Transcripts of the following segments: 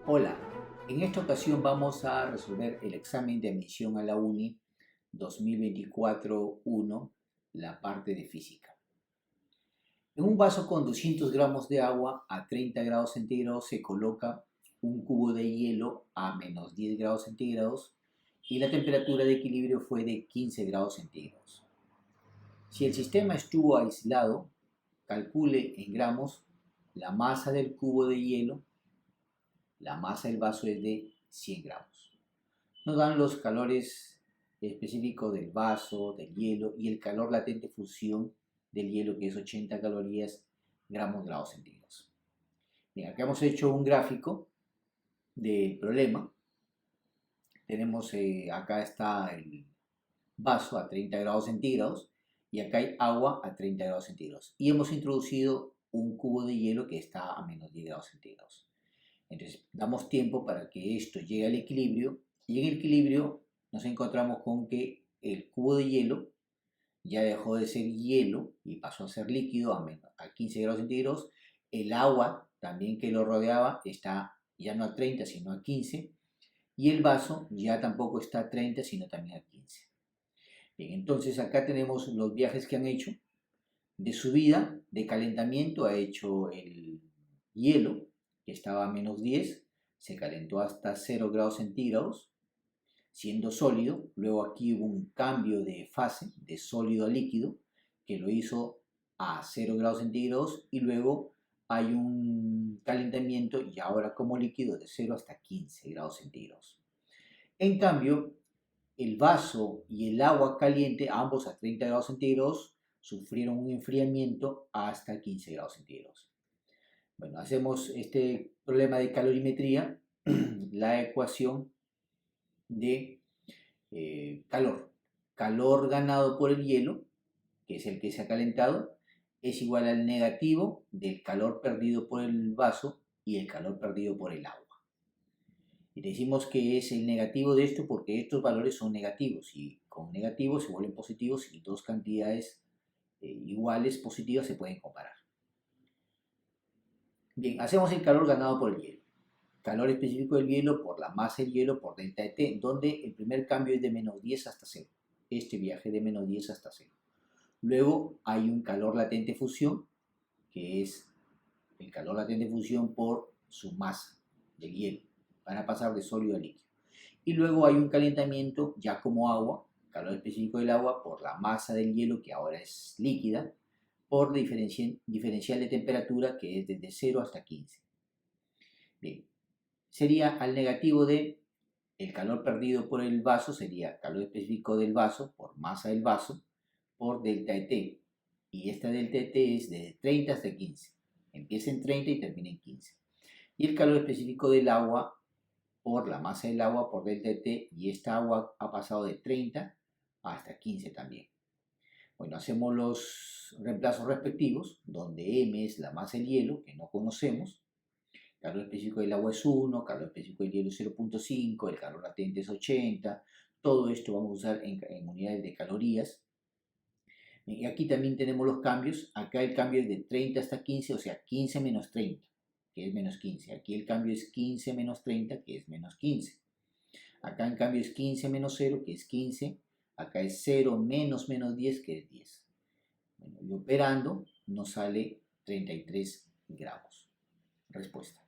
Hola, en esta ocasión vamos a resolver el examen de admisión a la UNI 2024-1, la parte de física. En un vaso con 200 gramos de agua a 30 grados centígrados se coloca un cubo de hielo a menos 10 grados centígrados y la temperatura de equilibrio fue de 15 grados centígrados. Si el sistema estuvo aislado, calcule en gramos la masa del cubo de hielo. La masa del vaso es de 100 gramos. Nos dan los calores específicos del vaso, del hielo y el calor latente fusión del hielo, que es 80 calorías gramos grados centígrados. Bien, acá hemos hecho un gráfico del problema. Tenemos, acá está el vaso a 30 grados centígrados y acá hay agua a 30 grados centígrados. Y hemos introducido un cubo de hielo que está a menos 10 grados centígrados. Entonces damos tiempo para que esto llegue al equilibrio y en el equilibrio nos encontramos con que el cubo de hielo ya dejó de ser hielo y pasó a ser líquido a 15 grados centígrados. El agua también que lo rodeaba está ya no a 30 sino a 15 y el vaso ya tampoco está a 30 sino también a 15. Bien, entonces acá tenemos los viajes que han hecho. De subida, de calentamiento ha hecho el hielo, que estaba a menos 10, se calentó hasta 0 grados centígrados, siendo sólido. Luego aquí hubo un cambio de fase, de sólido a líquido, que lo hizo a 0 grados centígrados y luego hay un calentamiento y ahora como líquido de 0 hasta 15 grados centígrados. En cambio, el vaso y el agua caliente, ambos a 30 grados centígrados, sufrieron un enfriamiento hasta 15 grados centígrados. Bueno, hacemos este problema de calorimetría, la ecuación de calor. Calor ganado por el hielo, que es el que se ha calentado, es igual al negativo del calor perdido por el vaso y el calor perdido por el agua. Y decimos que es el negativo de esto porque estos valores son negativos y con negativos se vuelven positivos y dos cantidades iguales positivas se pueden comparar. Bien, hacemos el calor ganado por el hielo. Calor específico del hielo por la masa del hielo por delta de T, donde el primer cambio es de menos 10 hasta 0. Este viaje de menos 10 hasta 0. Luego hay un calor latente fusión, que es el calor latente fusión por su masa del hielo. Van a pasar de sólido a líquido. Y luego hay un calentamiento ya como agua, calor específico del agua por la masa del hielo, que ahora es líquida, por diferencial de temperatura, que es desde 0 hasta 15. Bien, sería al negativo de el calor perdido por el vaso, sería calor específico del vaso por masa del vaso por delta de T. Y esta delta de T es de 30 hasta 15. Empieza en 30 y termina en 15. Y el calor específico del agua por la masa del agua por delta de T, y esta agua ha pasado de 30 hasta 15 también. Bueno, hacemos los reemplazos respectivos, donde M es la masa del hielo, que no conocemos. Calor específico del agua es 1, calor específico del hielo es 0.5, el calor latente es 80. Todo esto vamos a usar en unidades de calorías. Y aquí también tenemos los cambios. Acá el cambio es de 30 hasta 15, o sea, 15 menos 30, que es menos 15. Aquí el cambio es 15 menos 30, que es menos 15. Acá en cambio es 15 menos 0, que es 15. Acá es 0 menos menos 10, que es 10. Bueno, y operando nos sale 33 grados. Respuesta.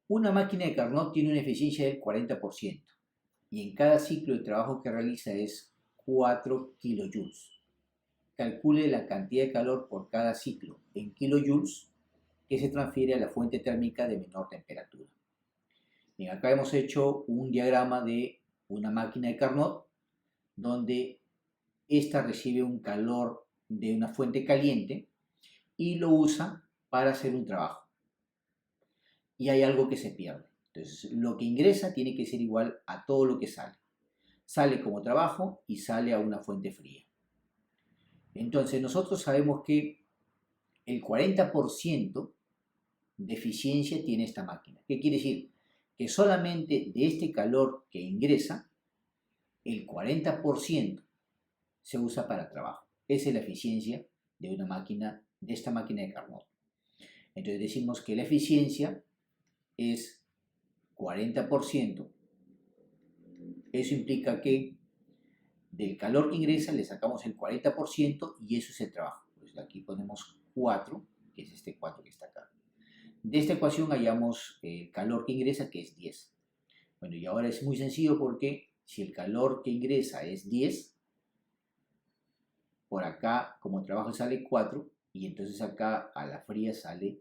Una máquina de Carnot tiene una eficiencia del 40% y en cada ciclo de trabajo que realiza es 4 kilojoules. Calcule la cantidad de calor por cada ciclo en kilojoules que se transfiere a la fuente térmica de menor temperatura. Bien, acá hemos hecho un diagrama de una máquina de Carnot donde esta recibe un calor de una fuente caliente y lo usa para hacer un trabajo. Y hay algo que se pierde. Entonces, lo que ingresa tiene que ser igual a todo lo que sale. Sale como trabajo y sale a una fuente fría. Entonces, nosotros sabemos que el 40% de eficiencia tiene esta máquina. ¿Qué quiere decir? Que solamente de este calor que ingresa, el 40% se usa para trabajo. Esa es la eficiencia de una máquina, de esta máquina de Carnot. Entonces decimos que la eficiencia es 40%. Eso implica que del calor que ingresa le sacamos el 40% y eso es el trabajo. Pues aquí ponemos 4, que es este 4 que está acá. De esta ecuación hallamos el calor que ingresa, que es 10. Bueno, y ahora es muy sencillo porque si el calor que ingresa es 10, por acá como trabajo sale 4, y entonces acá a la fría sale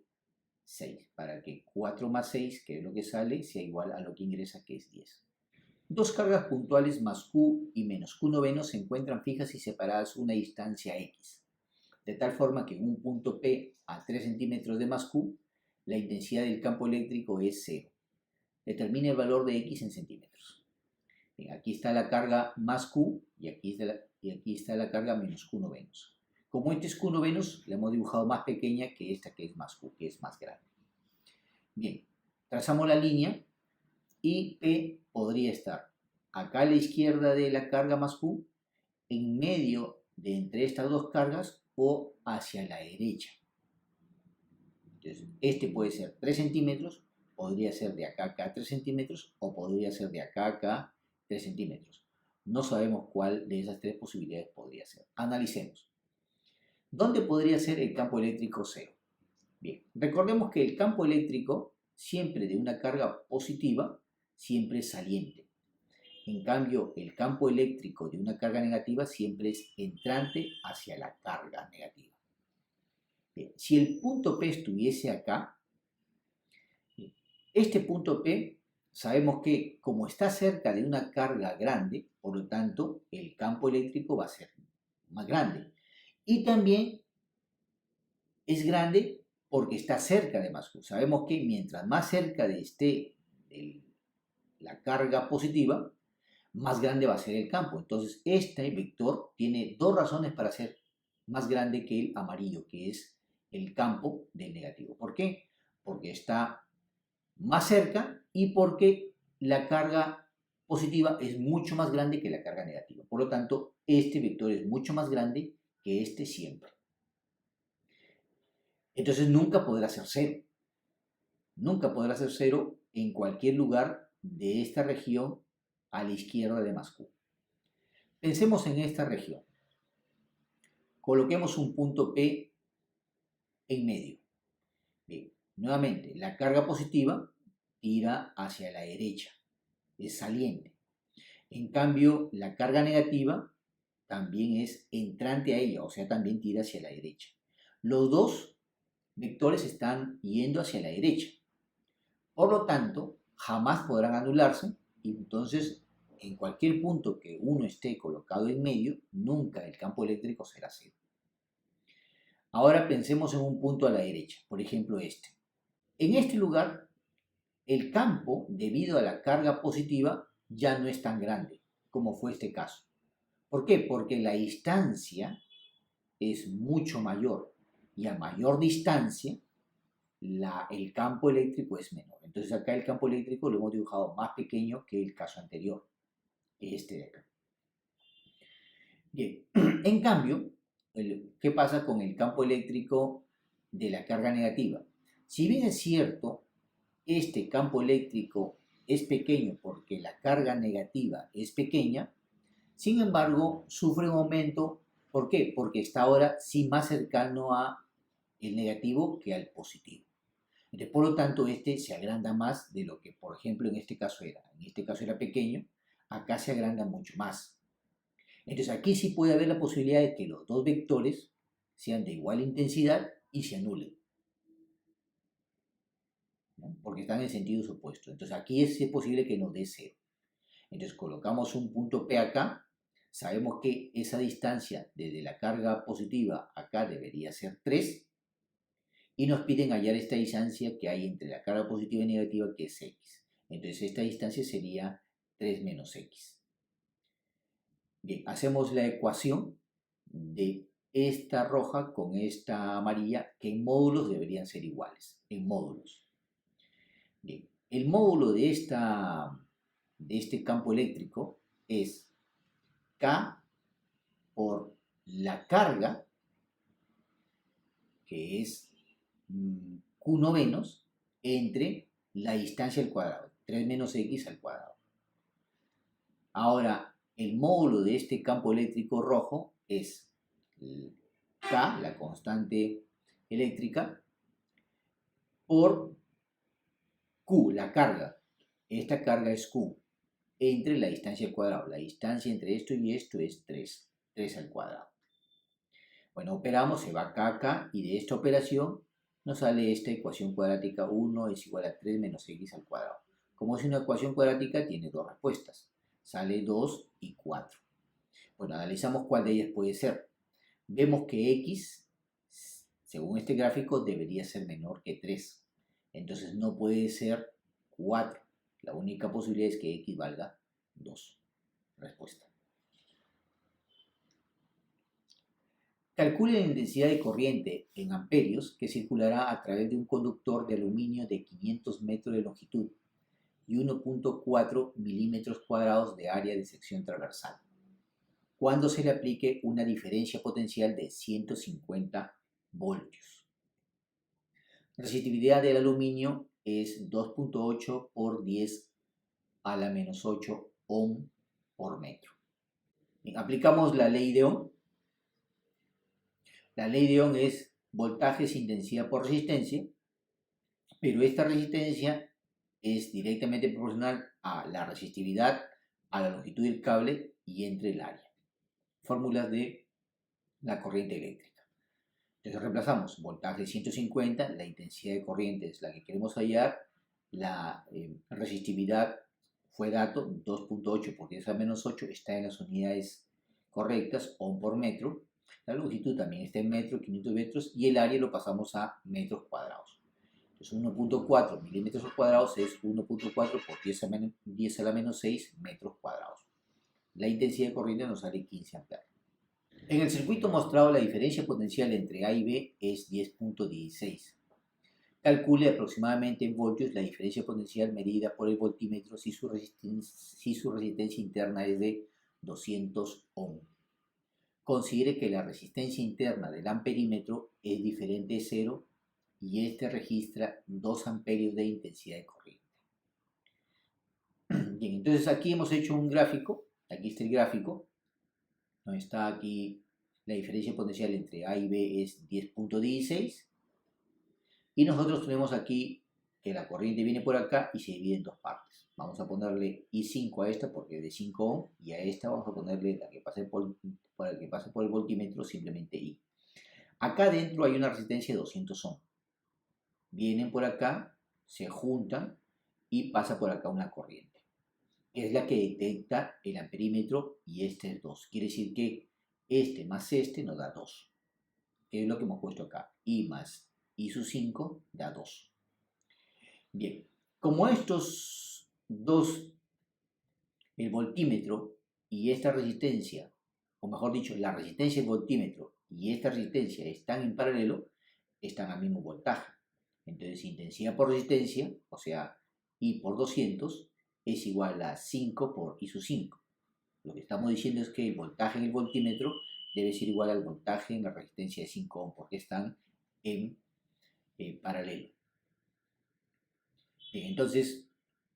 6, para que 4 más 6, que es lo que sale, sea igual a lo que ingresa, que es 10. Dos cargas puntuales más Q y menos Q noveno se encuentran fijas y separadas una distancia X, de tal forma que en un punto P a 3 centímetros de más Q, la intensidad del campo eléctrico es 0. Determine el valor de X en centímetros. Bien, aquí está la carga más Q y aquí está la carga menos Q novenos. Como este es Q novenos, la hemos dibujado más pequeña que esta que es más Q, que es más grande. Bien, trazamos la línea y P podría estar acá a la izquierda de la carga más Q, en medio de entre estas dos cargas o hacia la derecha. Entonces, este puede ser 3 centímetros, podría ser de acá a acá 3 centímetros o podría ser de acá a acá 3 centímetros. No sabemos cuál de esas tres posibilidades podría ser. Analicemos. ¿Dónde podría ser el campo eléctrico cero? Bien, recordemos que el campo eléctrico siempre de una carga positiva siempre es saliente. En cambio, el campo eléctrico de una carga negativa siempre es entrante hacia la carga negativa. Bien, si el punto P estuviese acá, este punto P sabemos que como está cerca de una carga grande, por lo tanto, el campo eléctrico va a ser más grande. Y también es grande porque está cerca de más Q. Sabemos que mientras más cerca esté la carga positiva, más grande va a ser el campo. Entonces, este vector tiene dos razones para ser más grande que el amarillo, que es el campo del negativo. ¿Por qué? Porque está más cerca y porque la carga positiva es mucho más grande que la carga negativa. Por lo tanto, este vector es mucho más grande que este siempre. Entonces, nunca podrá ser cero. Nunca podrá ser cero en cualquier lugar de esta región a la izquierda de más Q. Pensemos en esta región. Coloquemos un punto P en medio. Bien, nuevamente, la carga positiva tira hacia la derecha, es saliente. En cambio, la carga negativa también es entrante a ella, o sea, también tira hacia la derecha. Los dos vectores están yendo hacia la derecha. Por lo tanto, jamás podrán anularse y entonces en cualquier punto que uno esté colocado en medio, nunca el campo eléctrico será cero. Ahora pensemos en un punto a la derecha, por ejemplo este. En este lugar, el campo, debido a la carga positiva, ya no es tan grande como fue este caso. ¿Por qué? Porque la distancia es mucho mayor y a mayor distancia el campo eléctrico es menor. Entonces acá el campo eléctrico lo hemos dibujado más pequeño que el caso anterior, este de acá. Bien, en cambio, ¿qué pasa con el campo eléctrico de la carga negativa? Si bien es cierto, este campo eléctrico es pequeño porque la carga negativa es pequeña, sin embargo, sufre un aumento. ¿Por qué? Porque está ahora sí más cercano a el negativo que al positivo. Entonces, por lo tanto, este se agranda más de lo que, por ejemplo, en este caso era. En este caso era pequeño, acá se agranda mucho más. Entonces, aquí sí puede haber la posibilidad de que los dos vectores sean de igual intensidad y se anulen, ¿no? Porque están en sentidos opuestos. Entonces, aquí es posible que nos dé cero. Entonces, colocamos un punto P acá. Sabemos que esa distancia desde la carga positiva acá debería ser 3. Y nos piden hallar esta distancia que hay entre la carga positiva y negativa, que es x. Entonces esta distancia sería 3 menos x. Bien, hacemos la ecuación de esta roja con esta amarilla, que en módulos deberían ser iguales, en módulos. Bien, el módulo de este campo eléctrico es K por la carga, que es Q novenos entre la distancia al cuadrado, 3 menos X al cuadrado. Ahora, el módulo de este campo eléctrico rojo es K, la constante eléctrica, por Q, la carga. Esta carga es Q, entre la distancia al cuadrado. La distancia entre esto y esto es 3, 3 al cuadrado. Bueno, operamos, se va acá, acá, y de esta operación nos sale esta ecuación cuadrática 1 es igual a 3 menos X al cuadrado. Como es una ecuación cuadrática, tiene dos respuestas. Sale 2 y 4. Bueno, analizamos cuál de ellas puede ser. Vemos que X, según este gráfico, debería ser menor que 3. Entonces no puede ser 4. La única posibilidad es que X valga 2. Respuesta. Calcule la intensidad de corriente en amperios que circulará a través de un conductor de aluminio de 500 metros de longitud y 1.4 milímetros cuadrados de área de sección transversal, cuando se le aplique una diferencia potencial de 150 voltios. La resistividad del aluminio es 2.8 por 10 a la menos 8 ohm por metro. Bien, aplicamos la ley de Ohm. La ley de Ohm es voltaje es intensidad por resistencia, pero esta resistencia es directamente proporcional a la resistividad, a la longitud del cable y entre el área. Fórmulas de la corriente eléctrica. Entonces reemplazamos voltaje 150, la intensidad de corriente es la que queremos hallar, la resistividad fue dato 2.8 por 10 a menos 8, está en las unidades correctas, ohm por metro. La longitud también está en metros, 500 metros, y el área lo pasamos a metros cuadrados. Entonces 1.4 milímetros cuadrados es 1.4 por 10 a la menos 6 metros cuadrados. La intensidad de corriente nos sale 15 amperes. En el circuito mostrado, la diferencia potencial entre A y B es 10.16. Calcule aproximadamente en voltios la diferencia potencial medida por el voltímetro si su resistencia interna es de 200 ohm. Considere que la resistencia interna del amperímetro es diferente de 0 y este registra 2 amperios de intensidad de corriente. Bien, entonces aquí hemos hecho un gráfico, aquí está el gráfico, donde está aquí la diferencia potencial entre A y B es 10.16 y nosotros tenemos aquí que la corriente viene por acá y se divide en dos partes. Vamos a ponerle I5 a esta porque es de 5 ohm y a esta vamos a ponerle la que pase por el voltímetro simplemente I. Acá dentro hay una resistencia de 200 ohm. Vienen por acá, se juntan y pasa por acá una corriente, que es la que detecta el amperímetro y este es 2. Quiere decir que este más este nos da 2, que es lo que hemos puesto acá. I más I sub 5 da 2. Bien, como estos dos, el voltímetro y esta resistencia, o mejor dicho, la resistencia del voltímetro y esta resistencia están en paralelo, están al mismo voltaje. Entonces, intensidad por resistencia, o sea, I por 200, es igual a 5 por I sub 5. Lo que estamos diciendo es que el voltaje en el voltímetro debe ser igual al voltaje en la resistencia de 5 ohm, porque están en paralelo. Bien, entonces,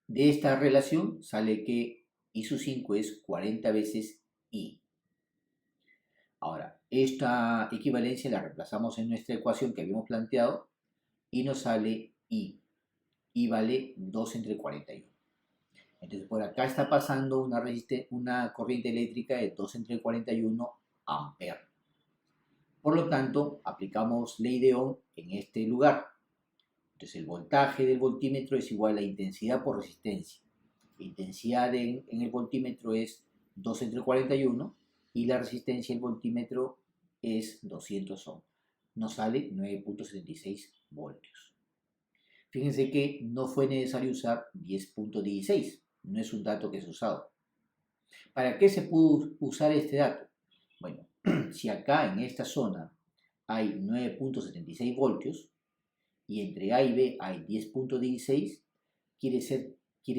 de esta relación sale que I sub 5 es 40 veces I. Ahora, esta equivalencia la reemplazamos en nuestra ecuación que habíamos planteado y nos sale I. I vale 2 entre 41. Entonces, por acá está pasando una corriente eléctrica de 2 entre 41 amperes. Por lo tanto, aplicamos ley de Ohm en este lugar. Entonces, el voltaje del voltímetro es igual a intensidad por resistencia. La intensidad en el voltímetro es 2 entre 41 y la resistencia del voltímetro es 200 ohm. Nos sale 9.76 voltios. Fíjense que no fue necesario usar 10.16. No es un dato que se ha usado. ¿Para qué se pudo usar este dato? Bueno, si acá en esta zona hay 9.76 voltios y entre A y B hay 10.16, quiere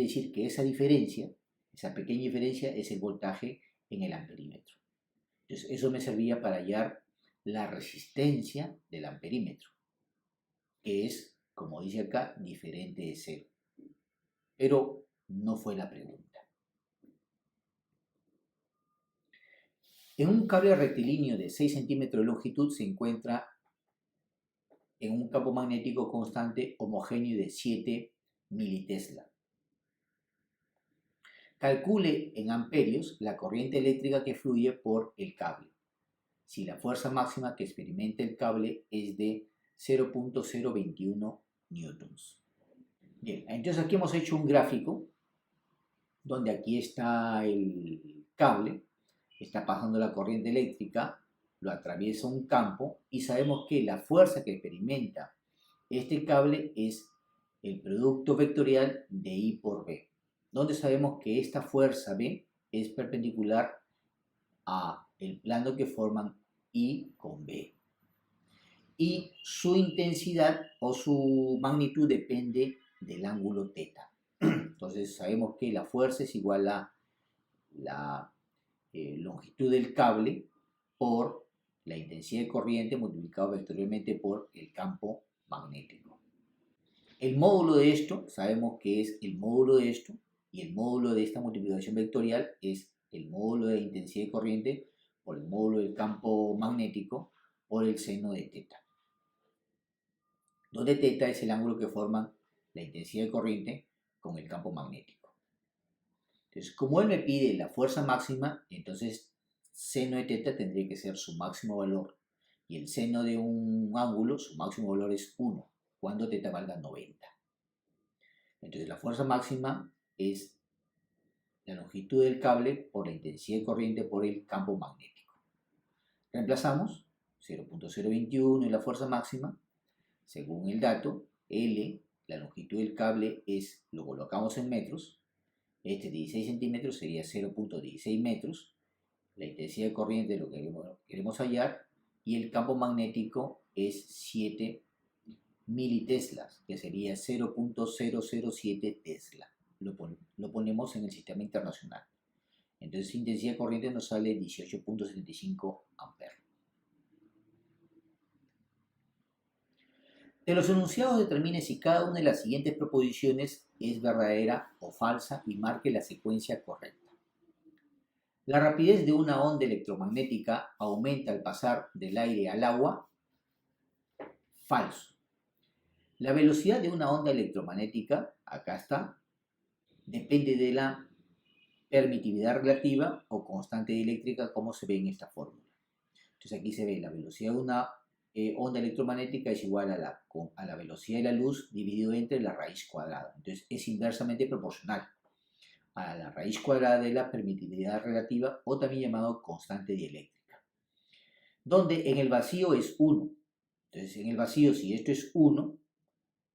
decir que esa diferencia, esa pequeña diferencia, es el voltaje en el amperímetro. Entonces, eso me servía para hallar la resistencia del amperímetro, que es como dice acá, diferente de cero. Pero no fue la pregunta. En un cable rectilíneo de 6 centímetros de longitud se encuentra en un campo magnético constante homogéneo de 7 militesla. Calcule en amperios la corriente eléctrica que fluye por el cable, si la fuerza máxima que experimenta el cable es de 0.021 newtons. Bien, entonces aquí hemos hecho un gráfico donde aquí está el cable, está pasando la corriente eléctrica, lo atraviesa un campo y sabemos que la fuerza que experimenta este cable es el producto vectorial de I por B, donde sabemos que esta fuerza B es perpendicular a el plano que forman I con B. Y su intensidad o su magnitud depende del ángulo θ. Entonces sabemos que la fuerza es igual a la longitud del cable por la intensidad de corriente multiplicado vectorialmente por el campo magnético. El módulo de esto, sabemos que es el módulo de esto, y el módulo de esta multiplicación vectorial es el módulo de la intensidad de corriente por el módulo del campo magnético por el seno de θ, donde θ es el ángulo que forman la intensidad de corriente con el campo magnético. Entonces, como él me pide la fuerza máxima, entonces seno de θ tendría que ser su máximo valor, y el seno de un ángulo, su máximo valor es 1, cuando θ valga 90. Entonces la fuerza máxima es la longitud del cable por la intensidad de corriente por el campo magnético. Reemplazamos 0.021 en la fuerza máxima. Según el dato, L, la longitud del cable es, lo colocamos en metros, este 16 centímetros sería 0.16 metros, la intensidad de corriente es lo que queremos hallar, y el campo magnético es 7 militeslas, que sería 0.007 tesla. Lo ponemos en el sistema internacional. Entonces, intensidad de corriente nos sale 18.75 amperes. De los enunciados determine si cada una de las siguientes proposiciones es verdadera o falsa y marque la secuencia correcta. La rapidez de una onda electromagnética aumenta al pasar del aire al agua. Falso. La velocidad de una onda electromagnética, acá está, depende de la permitividad relativa o constante eléctrica, como se ve en esta fórmula. Entonces aquí se ve la velocidad de una onda electromagnética es igual a la velocidad de la luz dividido entre la raíz cuadrada. Entonces es inversamente proporcional a la raíz cuadrada de la permitividad relativa, o también llamado constante dieléctrica, donde en el vacío es 1. Entonces en el vacío, si esto es 1,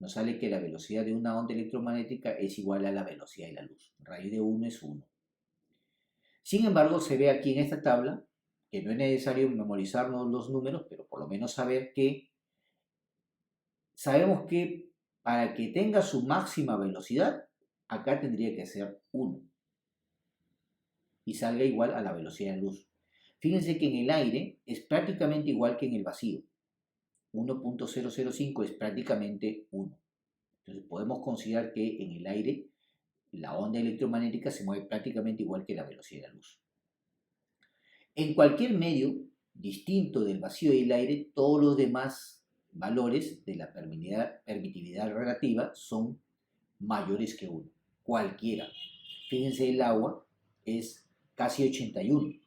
nos sale que la velocidad de una onda electromagnética es igual a la velocidad de la luz. Raíz de 1 es 1. Sin embargo, se ve aquí en esta tabla que no es necesario memorizarnos los números, pero por lo menos saber que sabemos que para que tenga su máxima velocidad, acá tendría que ser 1 y salga igual a la velocidad de luz. Fíjense que en el aire es prácticamente igual que en el vacío. 1.005 es prácticamente 1. Entonces podemos considerar que en el aire la onda electromagnética se mueve prácticamente igual que la velocidad de la luz. En cualquier medio distinto del vacío y el aire, todos los demás valores de la permitividad relativa son mayores que 1. Cualquiera. Fíjense, el agua es casi 81.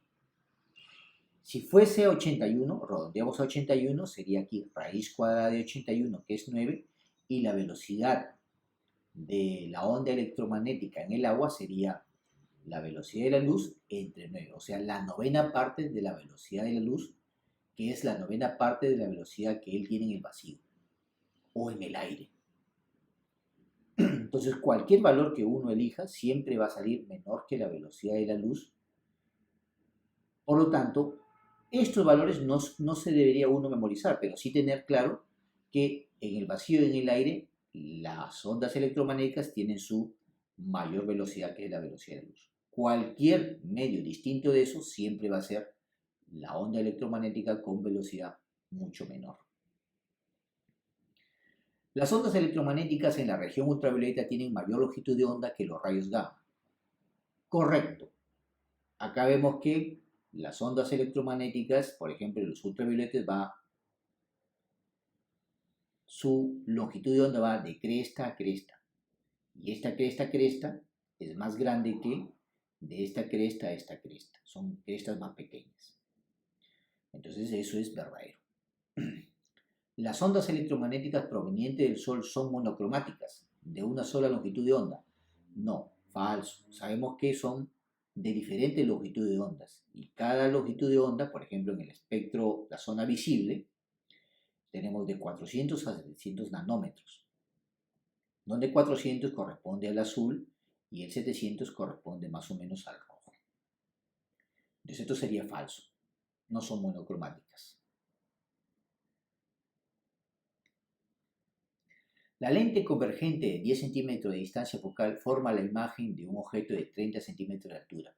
Si fuese 81, redondeamos a 81, sería aquí raíz cuadrada de 81, que es 9, y la velocidad de la onda electromagnética en el agua sería la velocidad de la luz entre 9, o sea, la novena parte de la velocidad de la luz, que es la novena parte de la velocidad que él tiene en el vacío o en el aire. Entonces, cualquier valor que uno elija siempre va a salir menor que la velocidad de la luz. Por lo tanto, estos valores no se debería uno memorizar, pero sí tener claro que en el vacío y en el aire las ondas electromagnéticas tienen su mayor velocidad, que es la velocidad de la luz. Cualquier medio distinto de eso siempre va a ser la onda electromagnética con velocidad mucho menor. Las ondas electromagnéticas en la región ultravioleta tienen mayor longitud de onda que los rayos gamma. Correcto. Acá vemos que las ondas electromagnéticas, por ejemplo, los ultravioletas, su longitud de onda va de cresta a cresta. Y esta cresta a cresta es más grande que de esta cresta a esta cresta. Son crestas más pequeñas. Entonces eso es verdadero. Las ondas electromagnéticas provenientes del Sol son monocromáticas, de una sola longitud de onda. No, falso. Sabemos que son de diferentes longitudes de ondas. Y cada longitud de onda, por ejemplo, en el espectro, la zona visible, tenemos de 400 a 700 nanómetros, donde 400 corresponde al azul y el 700 corresponde más o menos al rojo. Entonces esto sería falso. No son monocromáticas. La lente convergente de 10 centímetros de distancia focal forma la imagen de un objeto de 30 centímetros de altura.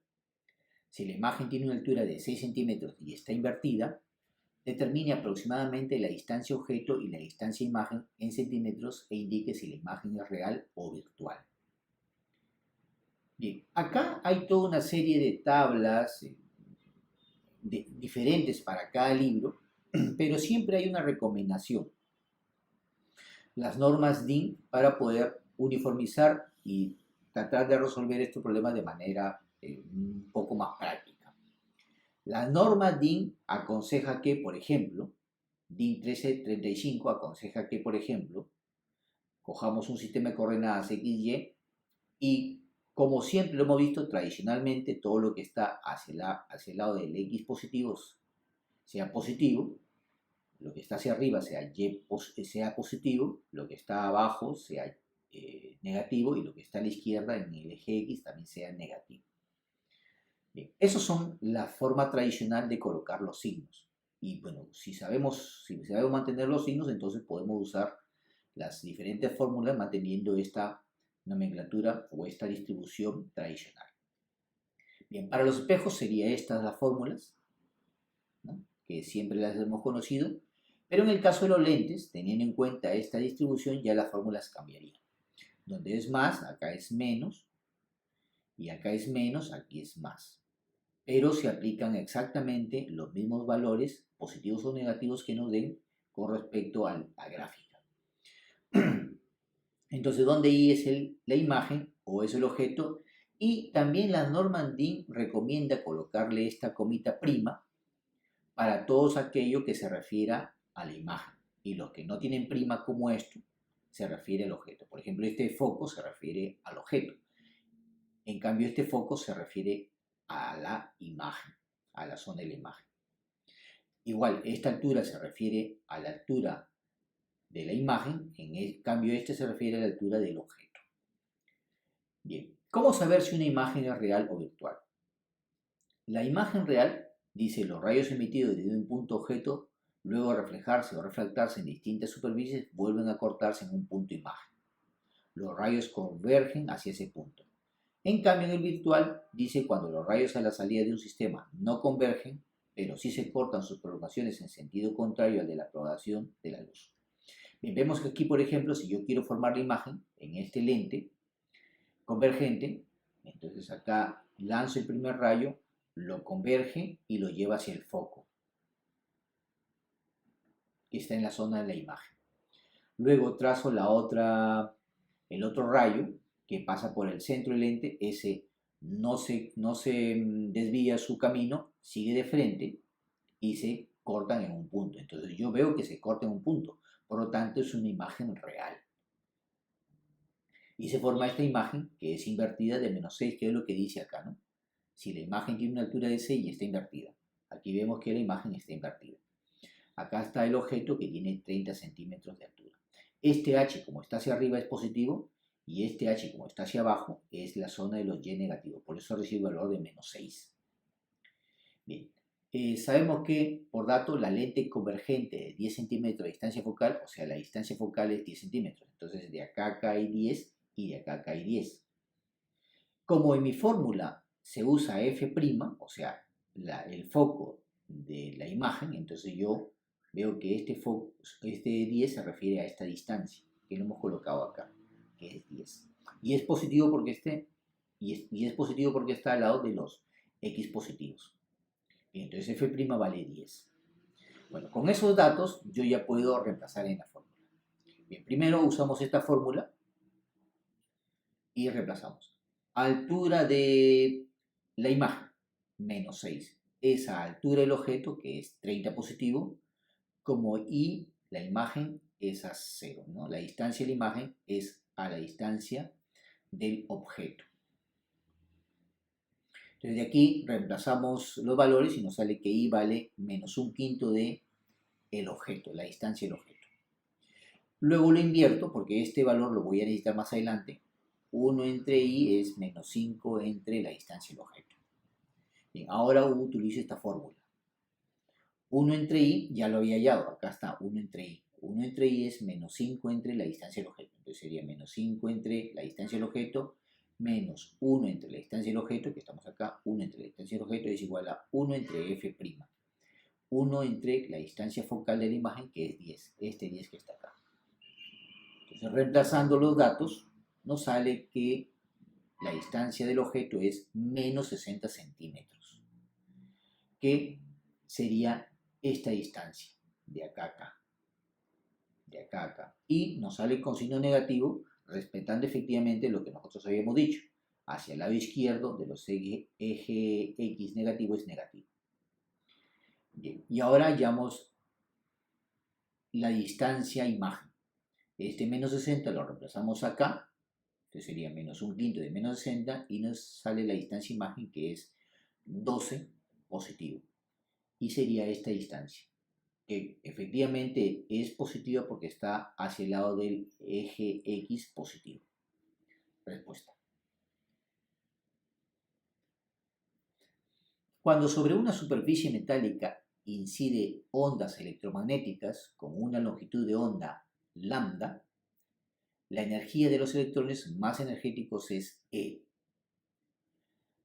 Si la imagen tiene una altura de 6 centímetros y está invertida, determine aproximadamente la distancia objeto y la distancia imagen en centímetros e indique si la imagen es real o virtual. Bien, acá hay toda una serie de tablas diferentes para cada libro, pero siempre hay una recomendación. Las normas DIN para poder uniformizar y tratar de resolver estos problemas de manera un poco más práctica. La norma DIN aconseja que, por ejemplo, DIN 1335 aconseja que, por ejemplo, cojamos un sistema de coordenadas XY y, como siempre lo hemos visto tradicionalmente, todo lo que está hacia el lado del X positivo sea positivo, lo que está hacia arriba sea positivo, lo que está abajo sea negativo y lo que está a la izquierda en el eje X también sea negativo. Bien, esas son la forma tradicional de colocar los signos. Y bueno, si sabemos mantener los signos, entonces podemos usar las diferentes fórmulas manteniendo esta nomenclatura o esta distribución tradicional. Bien, para los espejos serían estas las fórmulas, ¿no?, que siempre las hemos conocido, pero en el caso de los lentes, teniendo en cuenta esta distribución, ya las fórmulas cambiarían. Donde es más, acá es menos, y acá es menos, aquí es más. Pero se aplican exactamente los mismos valores, positivos o negativos, que nos den con respecto a la gráfica. Entonces, donde I es la imagen o es el objeto, y también la norma DIN recomienda colocarle esta comita prima para todos aquellos que se refiera a la imagen. Y los que no tienen prima como esto, se refiere al objeto. Por ejemplo, este foco se refiere al objeto. En cambio, este foco se refiere a la imagen, a la zona de la imagen. Igual, esta altura se refiere a la altura de la imagen, en cambio este se refiere a la altura del objeto. Bien, ¿cómo saber si una imagen es real o virtual? La imagen real dice los rayos emitidos desde un punto objeto, luego de reflejarse o refractarse en distintas superficies, vuelven a cortarse en un punto imagen. Los rayos convergen hacia ese punto. En cambio, en el virtual dice cuando los rayos a la salida de un sistema no convergen, pero sí se cortan sus prolongaciones en sentido contrario al de la propagación de la luz. Bien, vemos que aquí, por ejemplo, si yo quiero formar la imagen en este lente convergente, entonces acá lanzo el primer rayo, lo converge y lo lleva hacia el foco, que está en la zona de la imagen. Luego trazo el otro rayo que pasa por el centro del lente, ese no se desvía su camino, sigue de frente y se cortan en un punto. Entonces yo veo que se corta en un punto, por lo tanto es una imagen real. Y se forma esta imagen que es invertida de -6, que es lo que dice acá, ¿no? Si la imagen tiene una altura de 6 y está invertida. Aquí vemos que la imagen está invertida. Acá está el objeto que tiene 30 centímetros de altura. Este H, como está hacia arriba, es positivo, y este H, como está hacia abajo, es la zona de los Y negativos. Por eso recibe el valor de -6. Bien, sabemos que, por dato, la lente convergente de 10 centímetros de distancia focal, o sea, la distancia focal es 10 centímetros. Entonces, de acá a acá hay 10 y de acá a acá hay 10. Como en mi fórmula se usa F', o sea, el foco de la imagen, entonces yo veo que este 10 se refiere a esta distancia. que lo hemos colocado acá, que es 10. Y es positivo porque es positivo porque está al lado de los X positivos. Bien, entonces F' vale 10. Bueno, con esos datos yo ya puedo reemplazar en la fórmula. Bien, primero usamos esta fórmula y reemplazamos. Altura de la imagen, menos 6. Esa altura del objeto, que es 30 positivo, como y la imagen es a 0, ¿no? La distancia de la imagen es a la distancia del objeto. Entonces de aquí reemplazamos los valores y nos sale que y vale menos 1/5 de el objeto, la distancia del objeto. Luego lo invierto porque este valor lo voy a necesitar más adelante. 1 entre i es menos 5 entre la distancia del objeto. Bien, ahora utilizo esta fórmula. 1 entre i ya lo había hallado, acá está 1 entre i. 1 entre i es menos 5 entre la distancia del objeto. Entonces sería menos 5 entre la distancia del objeto menos 1 entre la distancia del objeto, que estamos acá, 1 entre la distancia del objeto es igual a 1 entre f'. 1 entre la distancia focal de la imagen, que es 10, este 10 que está acá. Entonces, reemplazando los datos, nos sale que la distancia del objeto es menos 60 centímetros, que sería esta distancia, de acá a acá, de acá a acá. Y nos sale con signo negativo, respetando efectivamente lo que nosotros habíamos dicho. Hacia el lado izquierdo de los eje X negativo es negativo. Bien, y ahora hallamos la distancia imagen. Este menos 60 lo reemplazamos acá, entonces sería menos 1/5 de menos 60 y nos sale la distancia imagen que es 12 positivo. Y sería esta distancia, que efectivamente es positiva porque está hacia el lado del eje X positivo. Respuesta. Cuando sobre una superficie metálica incide ondas electromagnéticas con una longitud de onda lambda, la energía de los electrones más energéticos es E.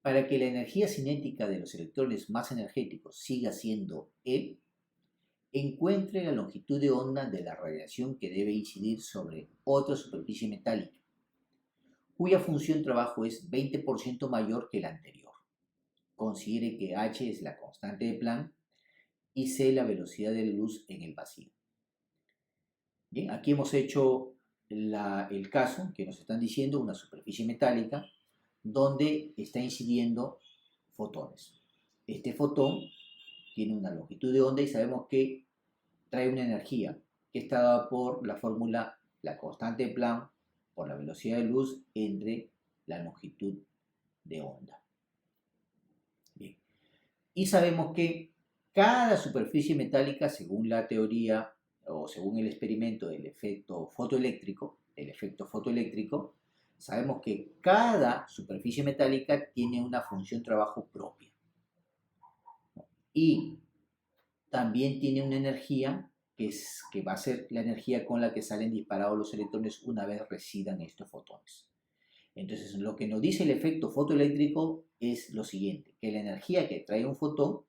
Para que la energía cinética de los electrones más energéticos siga siendo E, encuentre la longitud de onda de la radiación que debe incidir sobre otra superficie metálica, cuya función trabajo es 20% mayor que la anterior. Considere que h es la constante de Planck y c la velocidad de la luz en el vacío. Bien, aquí hemos hecho el caso que nos están diciendo una superficie metálica donde está incidiendo fotones. Este fotón tiene una longitud de onda y sabemos que trae una energía que está dada por la fórmula, la constante de Planck por la velocidad de luz entre la longitud de onda. Bien. Y sabemos que cada superficie metálica, según la teoría o según el experimento del efecto fotoeléctrico, sabemos que cada superficie metálica tiene una función trabajo propia. Y también tiene una energía que va a ser la energía con la que salen disparados los electrones una vez residan estos fotones. Entonces, lo que nos dice el efecto fotoeléctrico es lo siguiente, que la energía que trae un fotón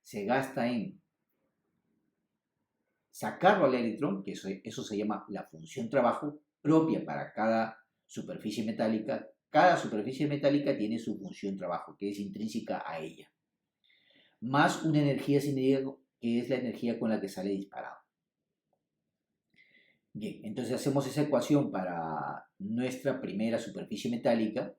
se gasta en sacarlo al electrón, que eso se llama la función trabajo propia para cada superficie metálica. Cada superficie metálica tiene su función trabajo, que es intrínseca a ella, más una energía cinética, que es la energía con la que sale disparado. Bien, entonces hacemos esa ecuación para nuestra primera superficie metálica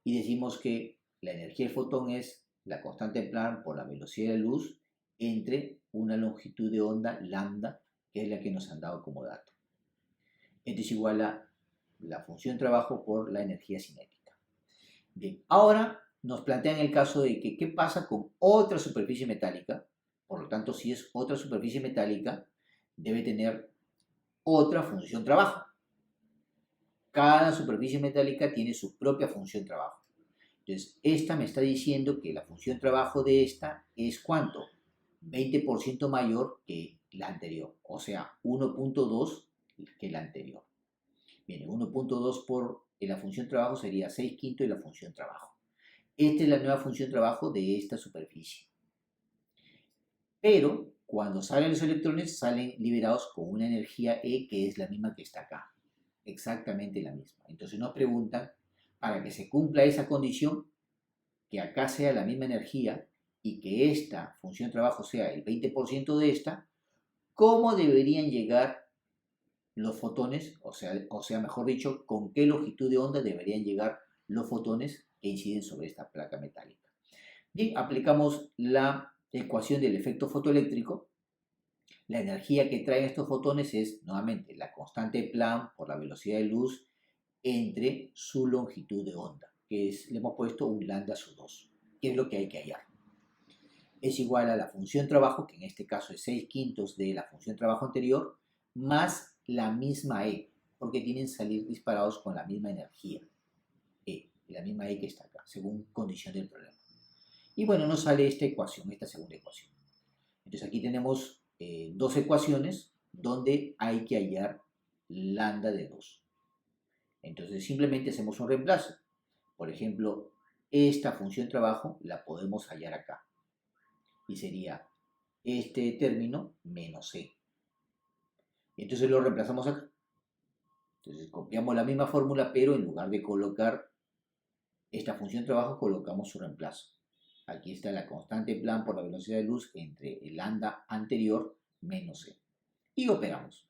y decimos que la energía del fotón es la constante de Planck por la velocidad de luz entre una longitud de onda lambda, que es la que nos han dado como dato. Esto es igual a la función trabajo por la energía cinética. Bien, ahora nos plantean el caso de que qué pasa con otra superficie metálica. Por lo tanto, si es otra superficie metálica, debe tener otra función trabajo. Cada superficie metálica tiene su propia función trabajo. Entonces, esta me está diciendo que la función trabajo de esta es ¿cuánto? 20% mayor que la anterior, o sea, 1.2 que la anterior. Bien, 1.2 por la función trabajo sería 6/5 de la función trabajo. Esta es la nueva función trabajo de esta superficie. Pero cuando salen los electrones, salen liberados con una energía E que es la misma que está acá. exactamente la misma. Entonces nos preguntan, para que se cumpla esa condición, que acá sea la misma energía y que esta función trabajo sea el 20% de esta, ¿cómo deberían llegar los fotones? O sea, mejor dicho, ¿con qué longitud de onda deberían llegar los fotones que inciden sobre esta placa metálica? Bien, aplicamos la ecuación del efecto fotoeléctrico. La energía que traen estos fotones es, nuevamente, la constante Planck por la velocidad de luz entre su longitud de onda, que es, le hemos puesto un lambda sub 2, que es lo que hay que hallar. Es igual a la función trabajo, que en este caso es 6/5 de la función trabajo anterior, más la misma E, porque tienen que salir disparados con la misma energía, E, la misma E que está acá, según condición del problema. Y bueno, nos sale esta ecuación, esta segunda ecuación. Entonces aquí tenemos dos ecuaciones donde hay que hallar lambda de 2. Entonces simplemente hacemos un reemplazo. Por ejemplo, esta función trabajo la podemos hallar acá. Y sería este término menos C. Y entonces lo reemplazamos acá. Entonces copiamos la misma fórmula, pero en lugar de colocar esta función trabajo, colocamos su reemplazo. Aquí está la constante Planck por la velocidad de luz entre el lambda anterior menos C. Y operamos.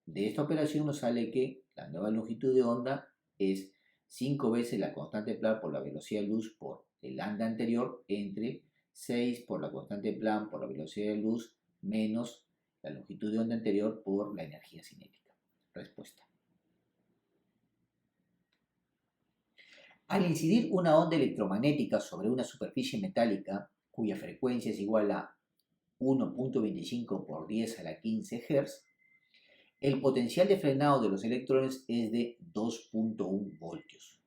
De esta operación nos sale que la nueva longitud de onda es 5 veces la constante Planck por la velocidad de luz por el lambda anterior entre 6 por la constante Planck por la velocidad de luz menos la longitud de onda anterior por la energía cinética. Respuesta. Al incidir una onda electromagnética sobre una superficie metálica cuya frecuencia es igual a 1.25 por 10 a la 15 Hz, el potencial de frenado de los electrones es de 2.1 voltios.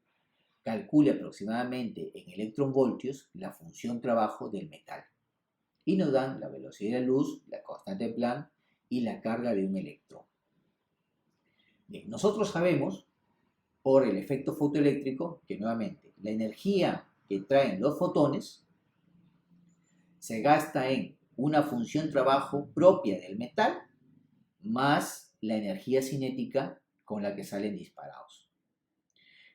Calcule aproximadamente en electronvoltios la función trabajo del metal. Y nos dan la velocidad de luz, la constante Planck y la carga de un electrón. Bien, nosotros sabemos por el efecto fotoeléctrico que nuevamente la energía que traen los fotones se gasta en una función trabajo propia del metal más la energía cinética con la que salen disparados.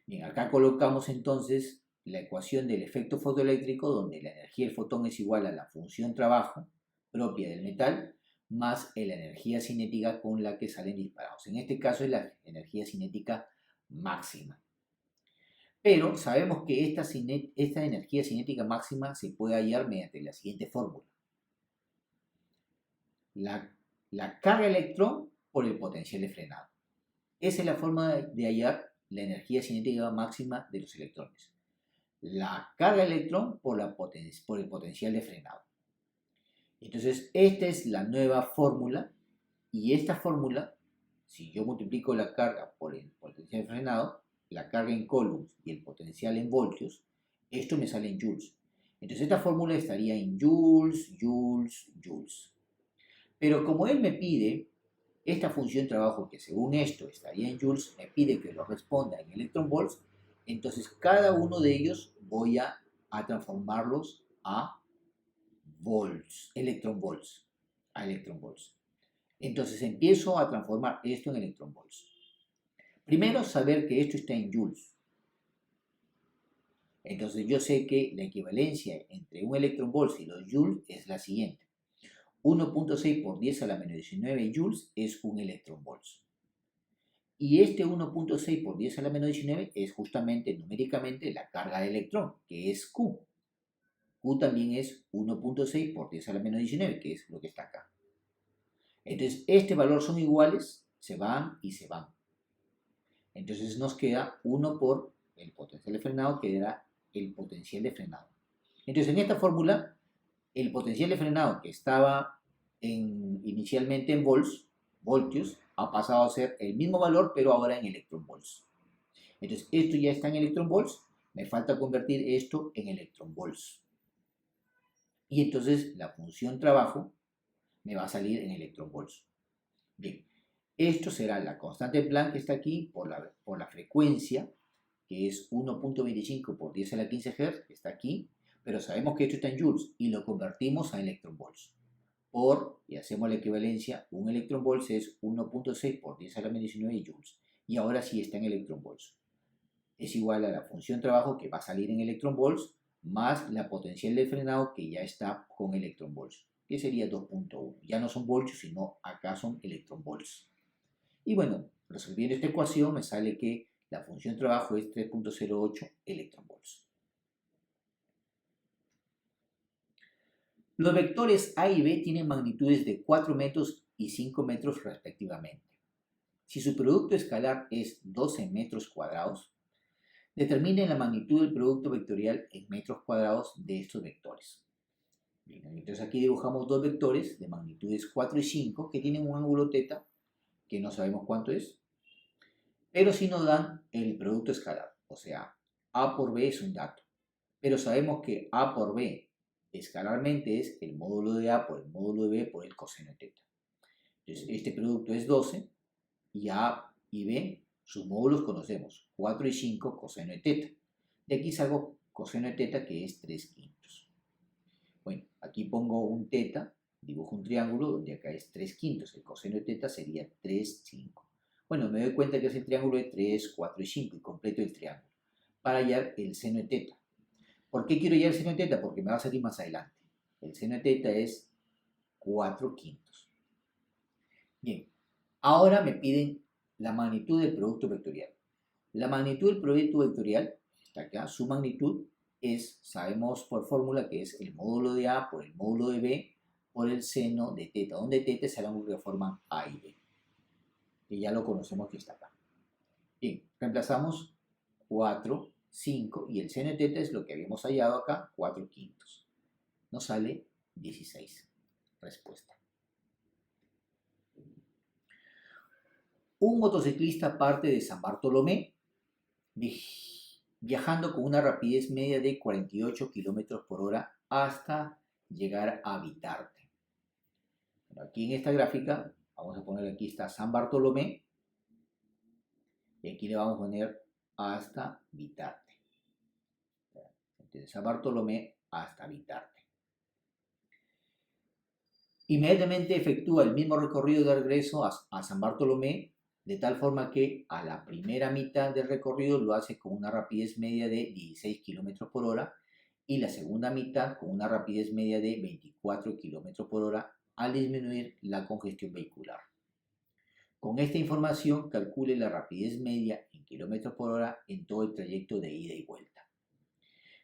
Bien, acá colocamos entonces la ecuación del efecto fotoeléctrico donde la energía del fotón es igual a la función trabajo propia del metal más la energía cinética con la que salen disparados. En este caso es la energía cinética máxima. Pero sabemos que esta energía cinética máxima se puede hallar mediante la siguiente fórmula. La carga electrón por el potencial de frenado. Esa es la forma de hallar la energía cinética máxima de los electrones. La carga electrón por el potencial de frenado. Entonces, esta es la nueva fórmula. Y esta fórmula, si yo multiplico la carga por el potencial de frenado, la carga en coulombs y el potencial en voltios, esto me sale en joules. Entonces esta fórmula estaría en joules, joules, joules. Pero como él me pide esta función trabajo que según esto estaría en joules, me pide que lo responda en electronvolts, entonces cada uno de ellos voy a transformarlos a volts, electronvolts, a electronvolts. Entonces empiezo a transformar esto en electronvolts. Primero, saber que esto está en joules. Entonces yo sé que la equivalencia entre un electronvolt y los joules es la siguiente. 1.6 por 10 a la menos 19 joules es un electronvolt. Y este 1.6 por 10 a la menos 19 es justamente numéricamente la carga de electrón, que es Q. Q también es 1.6 por 10 a la menos 19, que es lo que está acá. Entonces, este valor son iguales, se van y se van. Entonces nos queda 1 por el potencial de frenado, que era el potencial de frenado. Entonces en esta fórmula, el potencial de frenado que estaba inicialmente en voltios, ha pasado a ser el mismo valor, pero ahora en electronvolts. Entonces esto ya está en electronvolts, me falta convertir esto en electronvolts. Y entonces la función trabajo me va a salir en electronvolts. Bien, esto será la constante Planck que está aquí por la frecuencia, que es 1.25 por 10 a la 15 Hz, que está aquí, pero sabemos que esto está en joules y lo convertimos a electronvolts. Y hacemos la equivalencia, un electronvolt es 1.6 por 10 a la menos 19 joules. y ahora sí está en electronvolts. Es igual a la función trabajo que va a salir en electronvolts más la potencial de frenado que ya está con electronvolts, que sería 2.1. Ya no son voltios, sino acá son electronvolts. Y bueno, resolviendo esta ecuación me sale que la función trabajo es 3.08 electronvolts. Los vectores A y B tienen magnitudes de 4 metros y 5 metros respectivamente. Si su producto escalar es 12 metros cuadrados, determinen la magnitud del producto vectorial en metros cuadrados de estos vectores. Bien, entonces aquí dibujamos dos vectores de magnitudes 4 y 5 que tienen un ángulo θ que no sabemos cuánto es, pero sí nos dan el producto escalar, o sea, A por B es un dato, pero sabemos que A por B escalarmente es el módulo de A por el módulo de B por el coseno de θ. Entonces, este producto es 12 y A y B, sus módulos conocemos, 4 y 5 coseno de θ. De aquí salgo coseno de θ que es 3/5. Bueno, aquí pongo un θ, dibujo un triángulo donde acá es 3/5. El coseno de θ sería 3/5. Bueno, me doy cuenta que es el triángulo de 3, 4 y 5 y completo el triángulo para hallar el seno de θ. ¿Por qué quiero hallar el seno de θ? Porque me va a salir más adelante. El seno de θ es 4/5. Bien, ahora me piden la magnitud del producto vectorial. La magnitud del producto vectorial, está acá, su magnitud es, sabemos por fórmula que es el módulo de A por el módulo de B por el seno de θ, donde θ es el ángulo que forman A y B. Que ya lo conocemos que está acá. Bien, reemplazamos 4, 5 y el seno de θ es lo que habíamos hallado acá, 4/5. Nos sale 16. Respuesta. Un motociclista parte de San Bartolomé viajando con una rapidez media de 48 km por hora hasta llegar a Vitarte. Bueno, aquí en esta gráfica, vamos a poner aquí está San Bartolomé y aquí le vamos a poner hasta Vitarte. Entonces, San Bartolomé hasta Vitarte. Inmediatamente efectúa el mismo recorrido de regreso a San Bartolomé, de tal forma que a la primera mitad del recorrido lo hace con una rapidez media de 16 km por hora y la segunda mitad con una rapidez media de 24 km por hora al disminuir la congestión vehicular. Con esta información calcule la rapidez media en km por hora en todo el trayecto de ida y vuelta.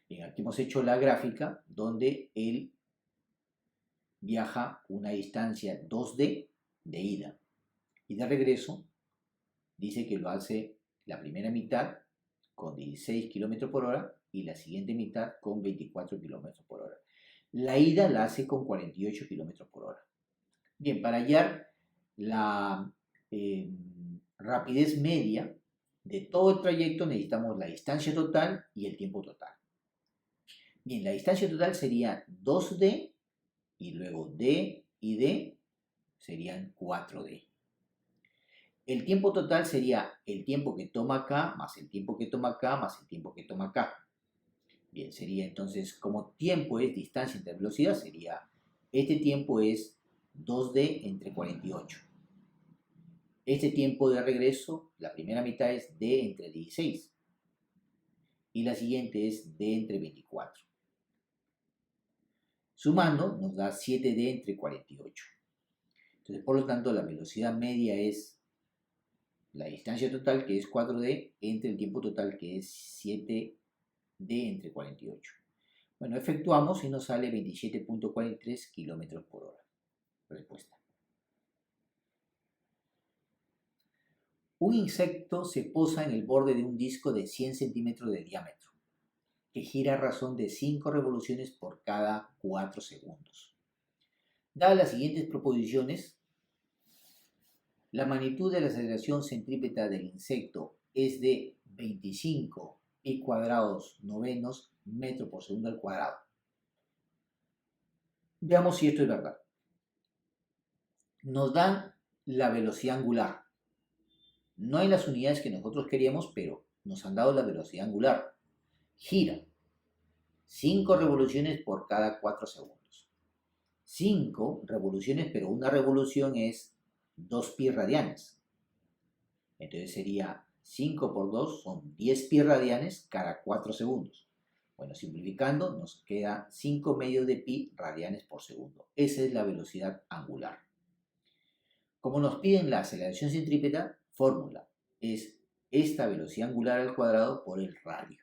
Bien, aquí hemos hecho la gráfica donde él viaja una distancia 2D de ida y de regreso dice que lo hace la primera mitad con 16 km por hora y la siguiente mitad con 24 km por hora. La ida la hace con 48 km por hora. Bien, para hallar la rapidez media de todo el trayecto necesitamos la distancia total y el tiempo total. Bien, la distancia total sería 2D y luego D y D serían 4D. El tiempo total sería el tiempo que toma acá, más el tiempo que toma acá, más el tiempo que toma acá. Bien, sería entonces, como tiempo es distancia entre velocidad, sería, este tiempo es 2D entre 48. Este tiempo de regreso, la primera mitad es D entre 16. Y la siguiente es D entre 24. Sumando nos da 7D entre 48. Entonces, por lo tanto, la velocidad media es la distancia total, que es 4D, entre el tiempo total, que es 7D entre 48. Bueno, efectuamos y nos sale 27.43 km por hora. Respuesta. Un insecto se posa en el borde de un disco de 100 centímetros de diámetro, que gira a razón de 5 revoluciones por cada 4 segundos. Dadas las siguientes proposiciones, la magnitud de la aceleración centrípeta del insecto es de 25 pi cuadrados novenos metro por segundo al cuadrado. Veamos si esto es verdad. Nos dan la velocidad angular. No hay las unidades que nosotros queríamos, pero nos han dado la velocidad angular. Gira 5 revoluciones por cada 4 segundos. 5 revoluciones, pero una revolución es 2 pi radianes. Entonces sería 5 por 2 son 10 pi radianes cada 4 segundos. Bueno, simplificando, nos queda 5 medios de pi radianes por segundo. Esa es la velocidad angular. Como nos piden la aceleración centrípeta, fórmula es esta velocidad angular al cuadrado por el radio.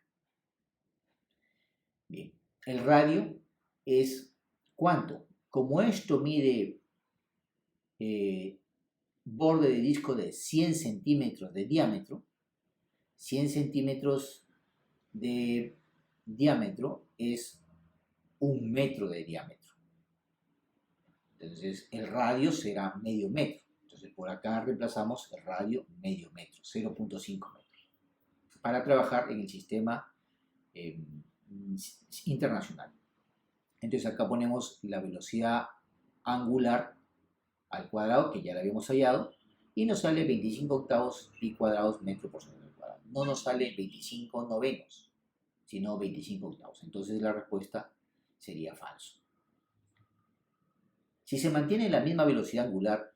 Bien, el radio es ¿cuánto? Como esto mide borde de disco de 100 centímetros de diámetro, 100 centímetros de diámetro es 1 metro de diámetro. Entonces el radio será medio metro. Entonces por acá reemplazamos el radio medio metro, 0.5 metros, para trabajar en el sistema internacional. Entonces acá ponemos la velocidad angular al cuadrado, que ya la habíamos hallado, y nos sale 25 octavos pi cuadrados metro por segundo al cuadrado. No nos sale 25 novenos, sino 25 octavos. Entonces la respuesta sería falso. Si se mantiene la misma velocidad angular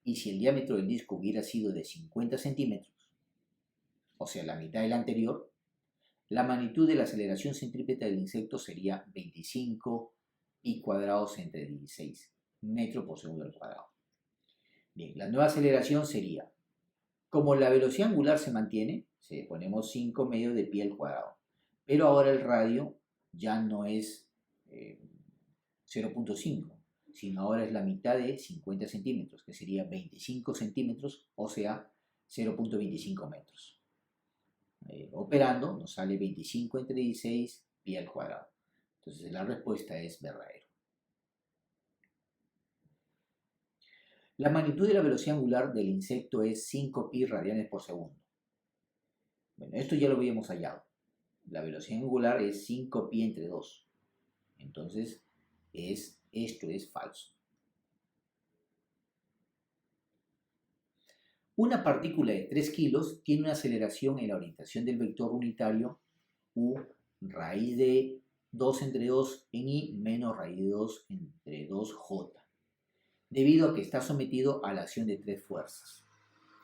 y si el diámetro del disco hubiera sido de 50 centímetros, o sea, la mitad del anterior, la magnitud de la aceleración centrípeta del insecto sería 25 pi cuadrados entre 16 metros por segundo al cuadrado. Bien, la nueva aceleración sería, como la velocidad angular se mantiene, ponemos 5 medios de pi al cuadrado, pero ahora el radio ya no es 0.5, sino ahora es la mitad de 50 centímetros, que sería 25 centímetros, o sea, 0.25 metros. Operando nos sale 25 entre 16 pi al cuadrado. Entonces la respuesta es verdadero. La magnitud de la velocidad angular del insecto es 5 pi radianes por segundo. Bueno, esto ya lo habíamos hallado. La velocidad angular es 5 pi entre 2. Entonces esto es falso. Una partícula de 3 kilos tiene una aceleración en la orientación del vector unitario u raíz de 2 entre 2 en i menos raíz de 2 entre 2j, debido a que está sometido a la acción de 3 fuerzas.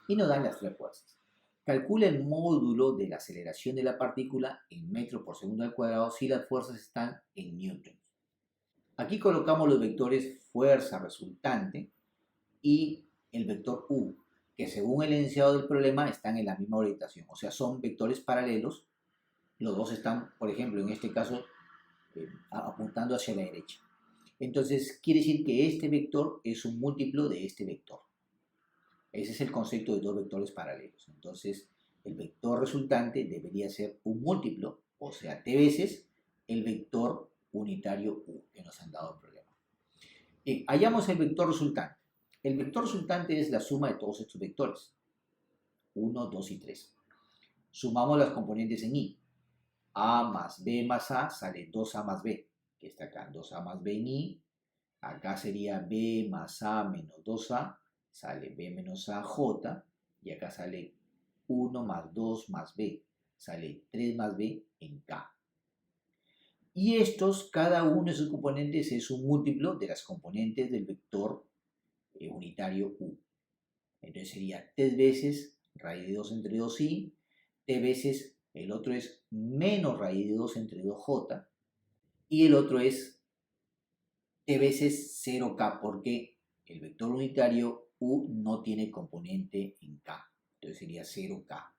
Y nos dan las 3 fuerzas. Calcula el módulo de la aceleración de la partícula en metros por segundo al cuadrado si las fuerzas están en newtons. Aquí colocamos los vectores fuerza resultante y el vector u, que según el enunciado del problema están en la misma orientación. O sea, son vectores paralelos. Los dos están, por ejemplo, en este caso, apuntando hacia la derecha. Entonces, quiere decir que este vector es un múltiplo de este vector. Ese es el concepto de dos vectores paralelos. Entonces, el vector resultante debería ser un múltiplo, o sea, t veces el vector unitario u, que nos han dado el problema. Bien, hallamos el vector resultante. El vector resultante es la suma de todos estos vectores. 1, 2 y 3. Sumamos las componentes en i. A más b más a sale 2a más b, que está acá, 2a más b en i. Acá sería b más a menos 2a, sale b menos a j. Y acá sale 1 más 2 más b, sale 3 más b en k. Y estos, cada uno de sus componentes es un múltiplo de las componentes del vector unitario u. Entonces sería t veces raíz de 2 entre 2i, t veces, el otro es menos raíz de 2 entre 2j, y el otro es t veces 0k, porque el vector unitario u no tiene componente en k. Entonces sería 0k.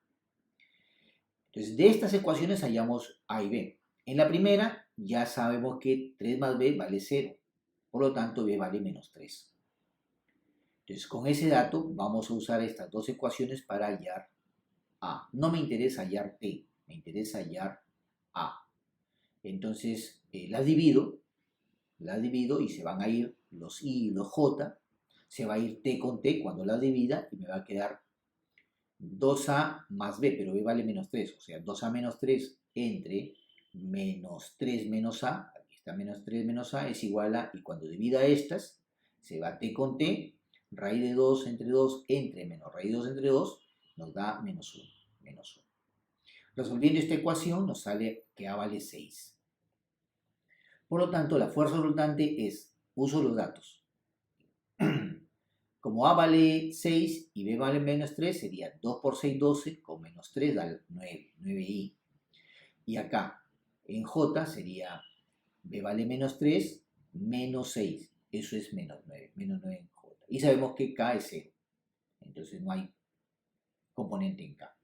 Entonces de estas ecuaciones hallamos a y b. En la primera ya sabemos que 3 más b vale 0, por lo tanto b vale menos 3. Entonces, con ese dato vamos a usar estas dos ecuaciones para hallar A. No me interesa hallar T, me interesa hallar A. Entonces, las divido y se van a ir los I y los J. Se va a ir T con T cuando las divida y me va a quedar 2A más B, pero B vale menos 3. O sea, 2A menos 3 entre menos 3 menos A. Aquí está menos 3 menos A es igual a, y cuando divida estas, se va T con T. Raíz de 2 entre 2 entre menos raíz de 2 entre 2 nos da menos 1. Resolviendo esta ecuación nos sale que A vale 6. Por lo tanto, la fuerza resultante es, uso los datos, Como A vale 6 y B vale menos 3, sería 2 por 6, 12, con menos 3 da 9, 9i. Y acá, en J sería B vale menos 3, menos 6. Eso es menos 9, menos 9 en J. Y sabemos que K es 0. Entonces no hay componente en K.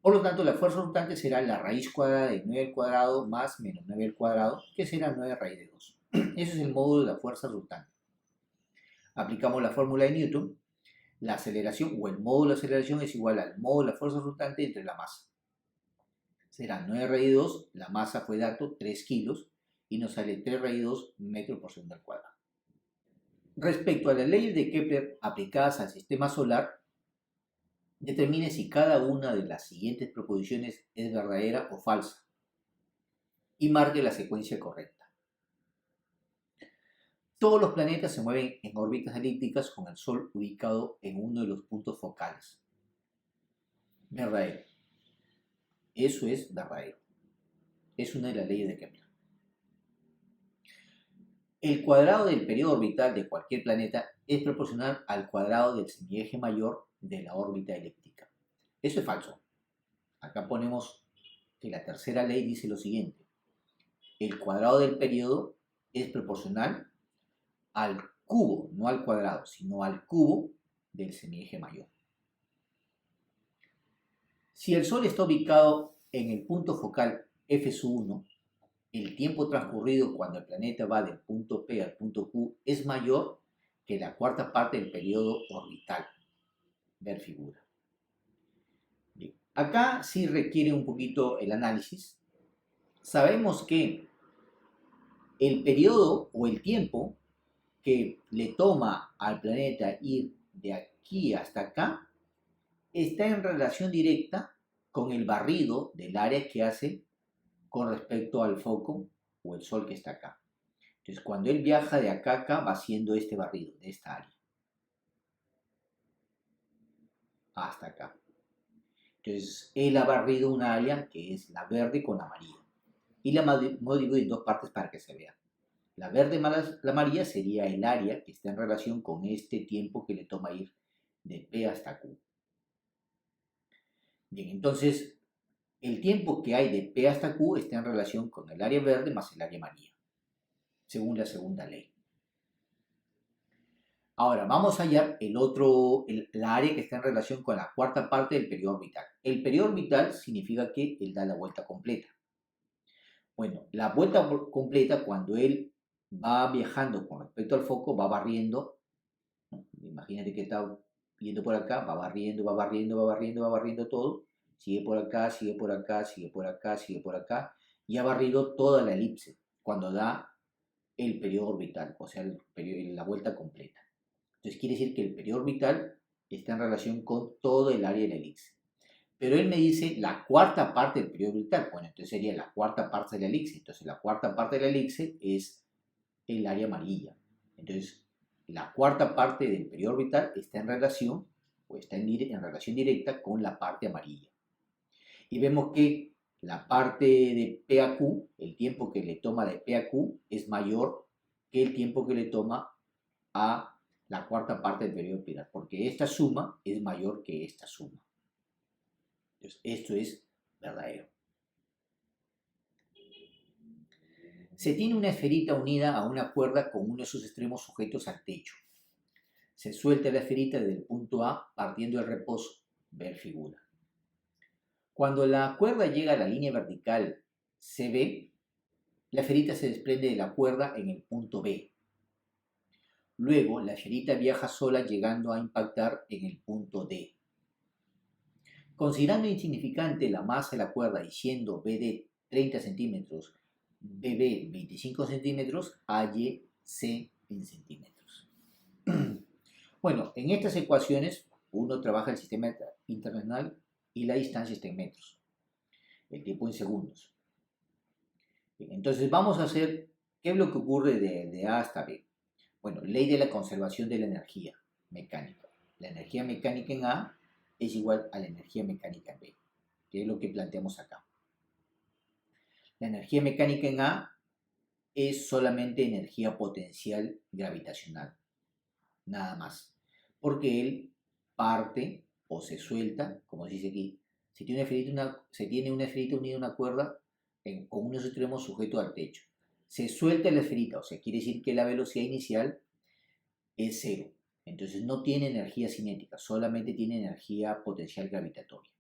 Por lo tanto, la fuerza resultante será la raíz cuadrada de 9 al cuadrado más menos 9 al cuadrado, que será 9 raíz de 2. Ese es el módulo de la fuerza resultante. Aplicamos la fórmula de Newton. La aceleración o el módulo de aceleración es igual al módulo de la fuerza resultante entre la masa. Será 9 raíz de 2, la masa fue dato 3 kilos y nos sale 3 raíz de 2 metros por segundo al cuadrado. Respecto a las leyes de Kepler aplicadas al sistema solar, determine si cada una de las siguientes proposiciones es verdadera o falsa y marque la secuencia correcta. Todos los planetas se mueven en órbitas elípticas con el Sol ubicado en uno de los puntos focales. Verdadero. Eso es verdadero. Es una de las leyes de Kepler. El cuadrado del periodo orbital de cualquier planeta es proporcional al cuadrado del semieje mayor de la órbita elíptica. Eso es falso. Acá ponemos que la tercera ley dice lo siguiente. El cuadrado del periodo es proporcional al cubo, no al cuadrado, sino al cubo del semieje mayor. Si el Sol está ubicado en el punto focal F1, el tiempo transcurrido cuando el planeta va del punto P al punto Q es mayor que la cuarta parte del periodo orbital. Ver figura. Bien. Acá sí requiere un poquito el análisis. Sabemos que el periodo o el tiempo que le toma al planeta ir de aquí hasta acá está en relación directa con el barrido del área que hace con respecto al foco o el Sol que está acá. Entonces, cuando él viaja de acá a acá, va haciendo este barrido de esta área hasta acá. Entonces, él ha barrido un área que es la verde con la amarilla. Y la divido en dos partes para que se vea. La verde más la amarilla sería el área que está en relación con este tiempo que le toma ir de P hasta Q. Bien, entonces el tiempo que hay de P hasta Q está en relación con el área verde más el área amarilla, según la segunda ley. Ahora, vamos a hallar la área que está en relación con la cuarta parte del periodo orbital. El periodo orbital significa que él da la vuelta completa. Bueno, la vuelta completa, cuando él va viajando con respecto al foco, va barriendo, ¿no? Imagínate que está yendo por acá, va barriendo, va barriendo, va barriendo, va barriendo todo, sigue por acá, sigue por acá, sigue por acá, sigue por acá, y ha barrido toda la elipse cuando da el periodo orbital, o sea, la vuelta completa. Entonces quiere decir que el periodo orbital está en relación con todo el área de la elipse. Pero él me dice la cuarta parte del periodo orbital. Bueno, entonces sería la cuarta parte de la elipse. Entonces la cuarta parte de la elipse es el área amarilla. Entonces la cuarta parte del periodo orbital está en relación, o está en relación directa con la parte amarilla. Y vemos que la parte de P a Q, el tiempo que le toma de P a Q, es mayor que el tiempo que le toma a la cuarta parte del periodo orbital, porque esta suma es mayor que esta suma. Entonces, esto es verdadero. Se tiene una esferita unida a una cuerda con uno de sus extremos sujetos al techo. Se suelta la esferita desde el punto A partiendo del reposo. Ver figura. Cuando la cuerda llega a la línea vertical CB, la esferita se desprende de la cuerda en el punto B. Luego, la esferita viaja sola llegando a impactar en el punto D. Considerando insignificante la masa de la cuerda y siendo BD 30 centímetros, BB 25 centímetros, halle C en centímetros. Bueno, en estas ecuaciones uno trabaja el sistema internacional y la distancia está en metros, el tiempo en segundos. Bien, entonces vamos a hacer, ¿qué es lo que ocurre de A hasta B? Bueno, ley de la conservación de la energía mecánica. La energía mecánica en A es igual a la energía mecánica en B, que es lo que planteamos acá. La energía mecánica en A es solamente energía potencial gravitacional, nada más. porque él parte o se suelta, como se dice aquí. Se tiene una esferita unida a una cuerda con unos extremos sujetos al techo. Se suelta la esferita, o sea, quiere decir que la velocidad inicial es cero. Entonces no tiene energía cinética, solamente tiene energía potencial gravitatoria,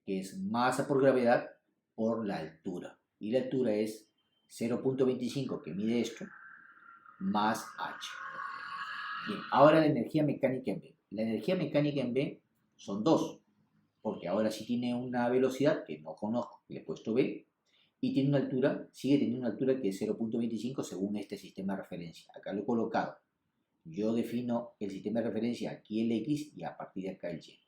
que es masa por gravedad por la altura. Y la altura es 0.25, que mide esto, más h. Bien, ahora la energía mecánica en B. La energía mecánica en B son dos, porque ahora sí tiene una velocidad que no conozco, le he puesto B, y tiene una altura, sigue teniendo una altura que es 0.25 según este sistema de referencia. Acá lo he colocado. Yo defino el sistema de referencia, aquí el X y a partir de acá el Y.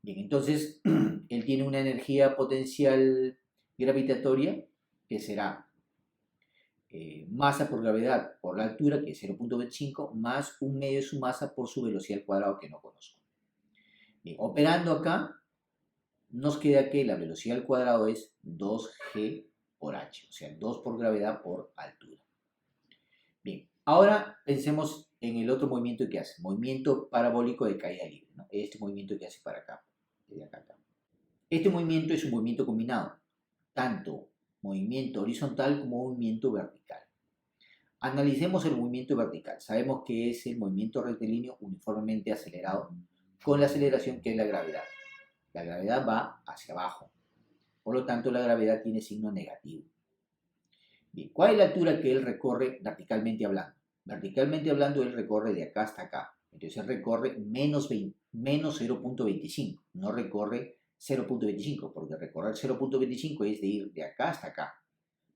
Bien, entonces él tiene una energía potencial gravitatoria que será masa por gravedad por la altura, que es 0.25, más un medio de su masa por su velocidad al cuadrado que no conozco. Bien, operando acá, nos queda que la velocidad al cuadrado es 2g por h, o sea, 2 por gravedad por altura. Bien, ahora pensemos en el otro movimiento que hace, movimiento parabólico de caída libre, ¿no? Este movimiento que hace para acá, desde acá a acá. Este movimiento es un movimiento combinado, tanto movimiento horizontal como movimiento vertical. Analicemos el movimiento vertical. Sabemos que es el movimiento rectilíneo uniformemente acelerado con la aceleración que es la gravedad. La gravedad va hacia abajo. Por lo tanto, la gravedad tiene signo negativo. Bien, ¿cuál es la altura que él recorre verticalmente hablando? Verticalmente hablando, él recorre de acá hasta acá. Entonces, él recorre menos 0.25. No recorre 0.25, porque recorrer 0.25 es de ir de acá hasta acá.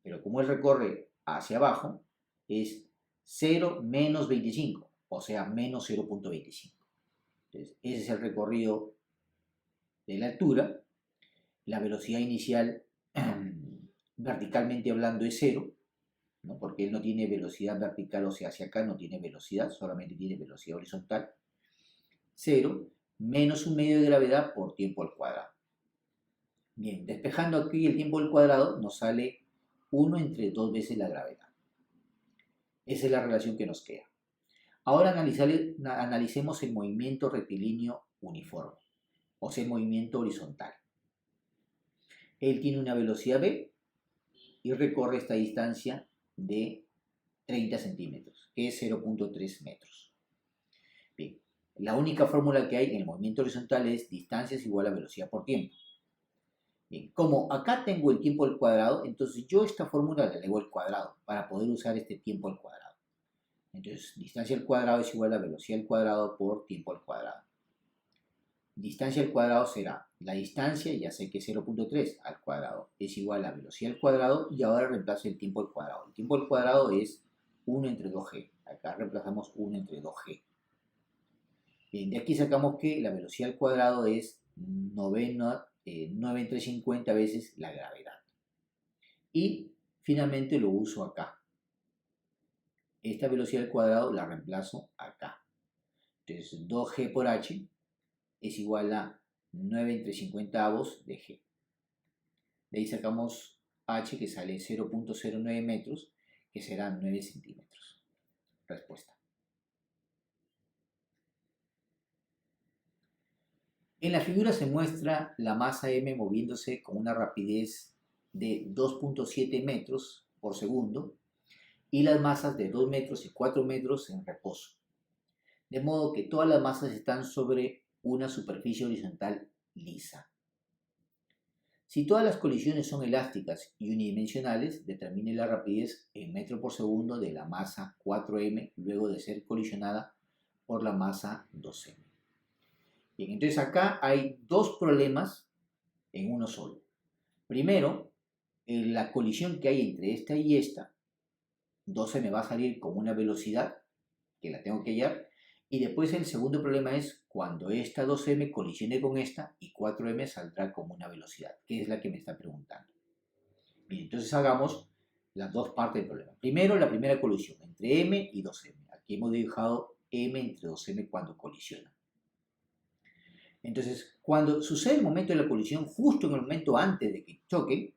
Pero como él recorre hacia abajo, es 0 menos 25, o sea, menos 0.25. Entonces, ese es el recorrido de la altura. La velocidad inicial, verticalmente hablando, es 0, ¿no? Porque él no tiene velocidad vertical, o sea, hacia acá no tiene velocidad, solamente tiene velocidad horizontal. 0 menos un medio de gravedad por tiempo al cuadrado. Bien, despejando aquí el tiempo al cuadrado, nos sale 1 entre 2 veces la gravedad. Esa es la relación que nos queda. Ahora analicemos el movimiento rectilíneo uniforme, o sea, el movimiento horizontal. Él tiene una velocidad v y recorre esta distancia de 30 centímetros, que es 0.3 metros. Bien, la única fórmula que hay en el movimiento horizontal es distancia es igual a velocidad por tiempo. Bien, como acá tengo el tiempo al cuadrado, entonces yo esta fórmula la elevo al cuadrado para poder usar este tiempo al cuadrado. Entonces, distancia al cuadrado es igual a velocidad al cuadrado por tiempo al cuadrado. Distancia al cuadrado será la distancia, ya sé que es 0.3 al cuadrado, es igual a velocidad al cuadrado y ahora reemplazo el tiempo al cuadrado. El tiempo al cuadrado es 1 entre 2g. Acá reemplazamos 1 entre 2g. Bien, de aquí sacamos que la velocidad al cuadrado es 9 entre 50 veces la gravedad. Y finalmente lo uso acá. Esta velocidad al cuadrado la reemplazo acá. Entonces 2g por h es igual a 9 entre 50avos de g. De ahí sacamos h que sale 0.09 metros, que será 9 centímetros. Respuesta. En la figura se muestra la masa m moviéndose con una rapidez de 2.7 metros por segundo y las masas de 2 metros y 4 metros en reposo. De modo que todas las masas están sobre una superficie horizontal lisa. Si todas las colisiones son elásticas y unidimensionales, determine la rapidez en metro por segundo de la masa 4m luego de ser colisionada por la masa 2m. Bien, entonces acá hay dos problemas en uno solo. Primero, la colisión que hay entre esta y esta, 12 me va a salir con una velocidad que la tengo que hallar. Y después el segundo problema es cuando esta 2m colisione con esta y 4m saldrá como una velocidad, que es la que me está preguntando. Bien, entonces hagamos las dos partes del problema. Primero, la primera colisión entre m y 2m. Aquí hemos dibujado m entre 2m cuando colisiona. Entonces, cuando sucede el momento de la colisión, justo en el momento antes de que choque,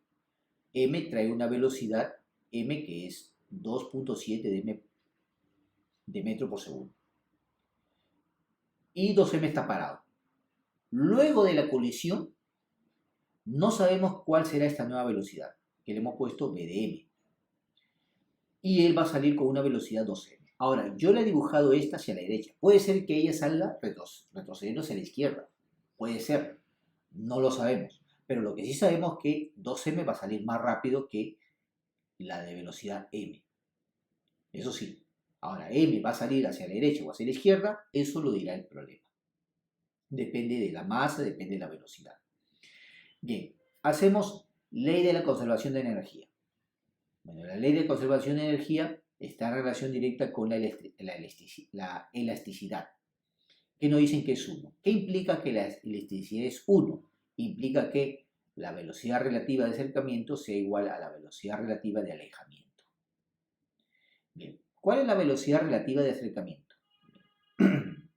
m trae una velocidad, m que es 2.7 de metro por segundo. y 2m está parado. Luego de la colisión, no sabemos cuál será esta nueva velocidad, que le hemos puesto v de m. Y él va a salir con una velocidad 2m. Ahora, yo le he dibujado esta hacia la derecha. Puede ser que ella salga retrocediendo hacia la izquierda. Puede ser. No lo sabemos. Pero lo que sí sabemos es que 2m va a salir más rápido que la de velocidad m. Eso sí. Ahora, m va a salir hacia la derecha o hacia la izquierda. Eso lo dirá el problema. Depende de la masa, depende de la velocidad. Bien, hacemos ley de la conservación de energía. Bueno, la ley de conservación de energía está en relación directa con la elasticidad, que nos dicen que es 1. ¿Qué implica que la elasticidad es 1? Implica que la velocidad relativa de acercamiento sea igual a la velocidad relativa de alejamiento. Bien, ¿cuál es la velocidad relativa de acercamiento?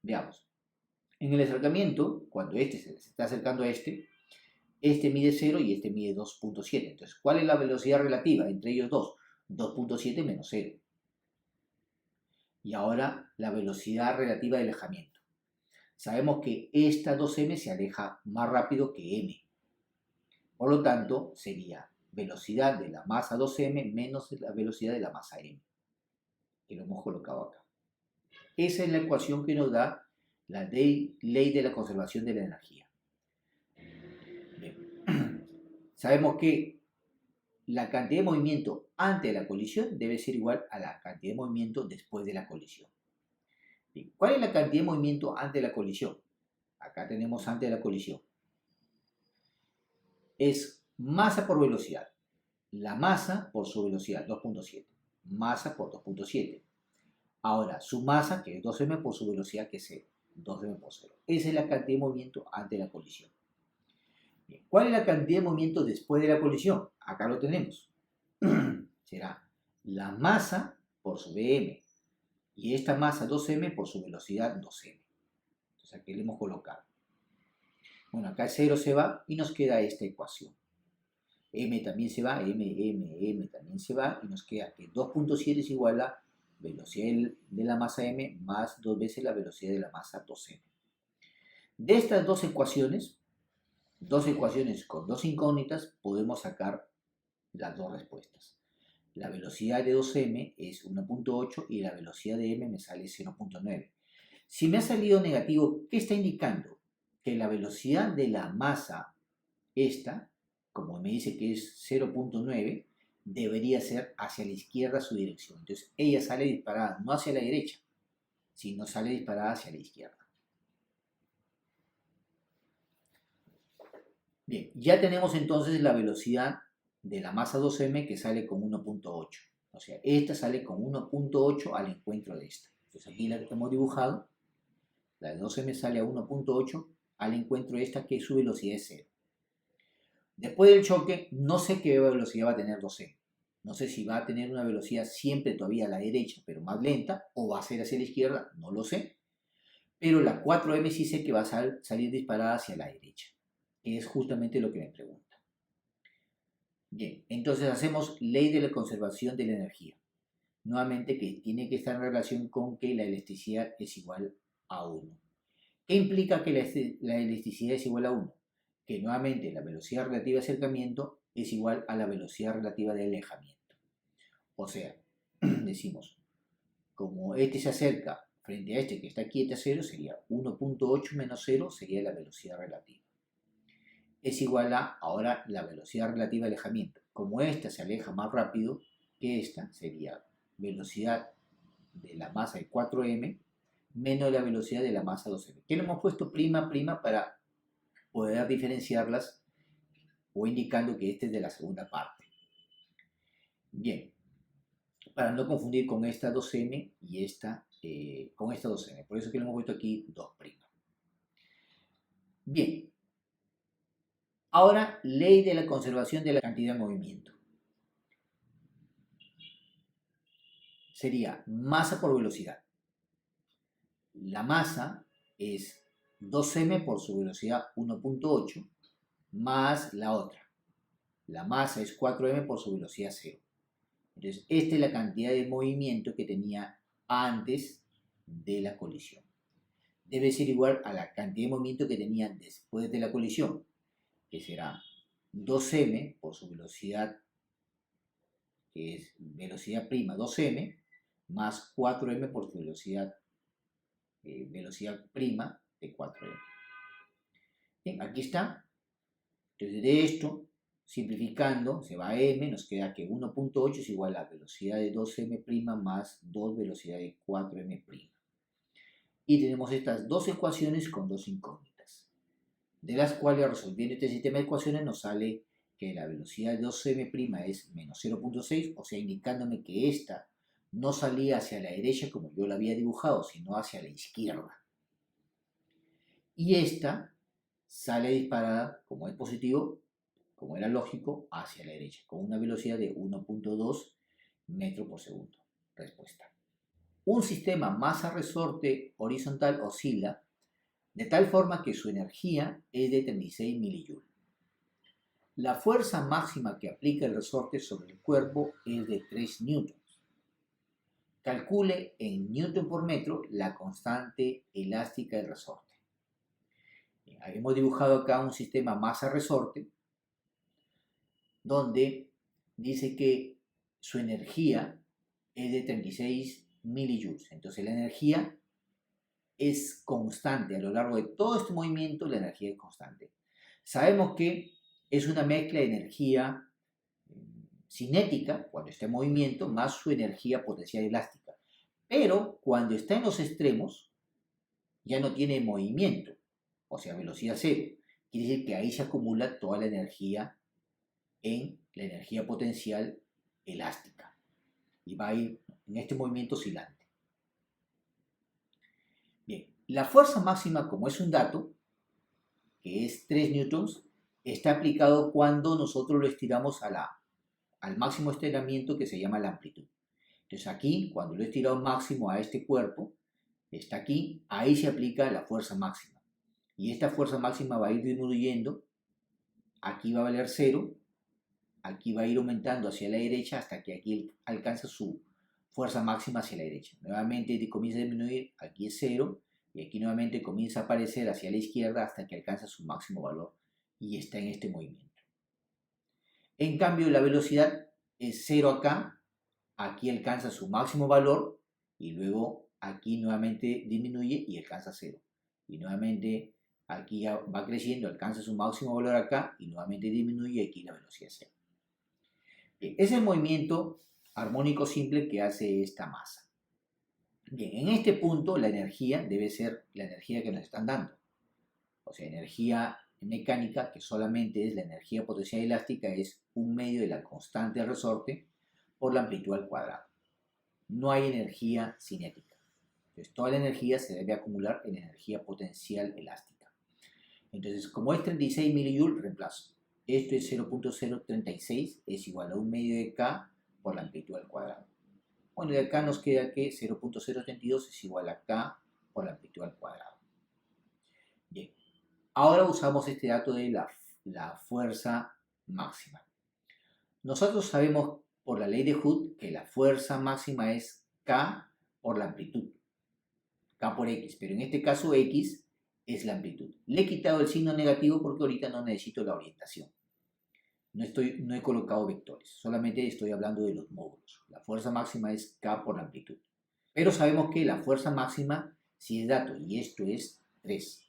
Veamos. En el acercamiento, cuando este se está acercando a este mide 0 y este mide 2.7. Entonces, ¿cuál es la velocidad relativa entre ellos dos? 2.7 menos 0. Y ahora la velocidad relativa de alejamiento. Sabemos que esta 2m se aleja más rápido que m. Por lo tanto, sería velocidad de la masa 2m menos la velocidad de la masa m, que lo hemos colocado acá. Esa es la ecuación que nos da la ley de la conservación de la energía. Bien. Sabemos que la cantidad de movimiento antes de la colisión debe ser igual a la cantidad de movimiento después de la colisión. Bien, ¿cuál es la cantidad de movimiento antes de la colisión? Acá tenemos antes de la colisión. Es masa por velocidad. La masa por su velocidad, 2.7. Masa por 2.7. Ahora, su masa, que es 2m por su velocidad, que es 0. 2m por 0. Esa es la cantidad de movimiento antes de la colisión. Bien, ¿cuál es la cantidad de movimiento después de la colisión? Acá lo tenemos. Será la masa por su Vm. Y esta masa 2m por su velocidad 2m. Entonces aquí le hemos colocado. Bueno, acá el 0 se va y nos queda esta ecuación. M también se va, M también se va y nos queda que 2.7 es igual a velocidad de la masa m más 2 veces la velocidad de la masa 2m. De estas dos ecuaciones con dos incógnitas, podemos sacar las dos respuestas. La velocidad de 2m es 1.8 y la velocidad de m me sale 0.9. Si me ha salido negativo, ¿qué está indicando? Que la velocidad de la masa esta, como me dice que es 0.9, debería ser hacia la izquierda su dirección. Entonces ella sale disparada no hacia la derecha, sino sale disparada hacia la izquierda. Bien, ya tenemos entonces la velocidad de la masa 2m que sale con 1.8. O sea, esta sale con 1.8 al encuentro de esta. Entonces aquí la hemos dibujado. La de 2m sale a 1.8 al encuentro de esta, que su velocidad es 0. Después del choque, no sé qué velocidad va a tener 2m. No sé si va a tener una velocidad siempre todavía a la derecha, pero más lenta, o va a ser hacia la izquierda, no lo sé. Pero la 4m sí sé que va a salir disparada hacia la derecha, que es justamente lo que me pregunta. Bien, entonces hacemos ley de la conservación de la energía. Nuevamente que tiene que estar en relación con que la elasticidad es igual a 1. ¿Qué implica que la elasticidad es igual a 1? Que nuevamente la velocidad relativa de acercamiento es igual a la velocidad relativa de alejamiento. O sea, decimos, como este se acerca frente a este que está aquí a 0, sería 1.8 menos 0 sería la velocidad relativa. Es igual a, ahora, la velocidad relativa de alejamiento. Como esta se aleja más rápido que esta, sería velocidad de la masa de 4m menos la velocidad de la masa 2m. ¿Qué le hemos puesto prima para poder diferenciarlas o indicando que este es de la segunda parte? Bien, para no confundir con esta 2m y esta con esta 2m. Por eso que le hemos puesto aquí 2'. Bien, ahora ley de la conservación de la cantidad de movimiento. Sería masa por velocidad. La masa es 2m por su velocidad 1.8 más la otra. La masa es 4m por su velocidad 0. Entonces, esta es la cantidad de movimiento que tenía antes de la colisión. debe ser igual a la cantidad de movimiento que tenía después de la colisión, que será 2m por su velocidad, que es velocidad prima 2m, más 4m por su velocidad prima de 4m. Bien, aquí está. Entonces de esto, simplificando, se va a m, nos queda que 1.8 es igual a la velocidad de 2m' más 2 velocidad de 4m'. Y tenemos estas dos ecuaciones con dos incógnitas, de las cuales resolviendo este sistema de ecuaciones nos sale que la velocidad de 2m' es menos 0.6, o sea, indicándome que esta no salía hacia la derecha como yo la había dibujado, sino hacia la izquierda. Y esta sale disparada, como es positivo, como era lógico, hacia la derecha, con una velocidad de 1.2 metros por segundo. Respuesta. Un sistema masa-resorte horizontal oscila de tal forma que su energía es de 36 milijoule. La fuerza máxima que aplica el resorte sobre el cuerpo es de 3 newtons. Calcule en newton por metro la constante elástica del resorte. Hemos dibujado acá un sistema masa-resorte donde dice que su energía es de 36 milijoules. Entonces la energía es constante. A lo largo de todo este movimiento la energía es constante. Sabemos que es una mezcla de energía cinética, cuando está en movimiento, más su energía potencial elástica. Pero cuando está en los extremos, ya no tiene movimiento, o sea, velocidad cero. Quiere decir que ahí se acumula toda la energía en la energía potencial elástica. Y va a ir en este movimiento oscilante. Bien, la fuerza máxima, como es un dato, que es 3 newtons, está aplicado cuando nosotros lo estiramos al máximo estiramiento que se llama la amplitud. Entonces aquí, cuando lo he estirado máximo a este cuerpo, está aquí, ahí se aplica la fuerza máxima. Y esta fuerza máxima va a ir disminuyendo, aquí va a valer 0, aquí va a ir aumentando hacia la derecha hasta que aquí alcanza su fuerza máxima hacia la derecha. Nuevamente comienza a disminuir, aquí es 0, y aquí nuevamente comienza a aparecer hacia la izquierda hasta que alcanza su máximo valor y está en este movimiento. En cambio, la velocidad es 0 acá, aquí alcanza su máximo valor y luego aquí nuevamente disminuye y alcanza 0. Y nuevamente aquí ya va creciendo, alcanza su máximo valor acá y nuevamente disminuye y aquí la velocidad es 0. Bien, es el movimiento armónico simple que hace esta masa. Bien, en este punto la energía debe ser la energía que nos están dando. O sea, energía mecánica, que solamente es la energía potencial elástica, es 1/2 de la constante del resorte por la amplitud al cuadrado. No hay energía cinética. Entonces, toda la energía se debe acumular en energía potencial elástica. Entonces, como es 36 milijoules, reemplazo. Esto es 0.036, es igual a 1/2 de K por la amplitud al cuadrado. Bueno, de acá nos queda que 0.032 es igual a K por la amplitud al cuadrado. Bien, ahora usamos este dato de la fuerza máxima. Nosotros sabemos por la ley de Hooke que la fuerza máxima es K por la amplitud. K por X, pero en este caso X es la amplitud. Le he quitado el signo negativo porque ahorita no necesito la orientación. No he colocado vectores, solamente estoy hablando de los módulos. La fuerza máxima es K por la amplitud. Pero sabemos que la fuerza máxima sí es dato, y esto es 3.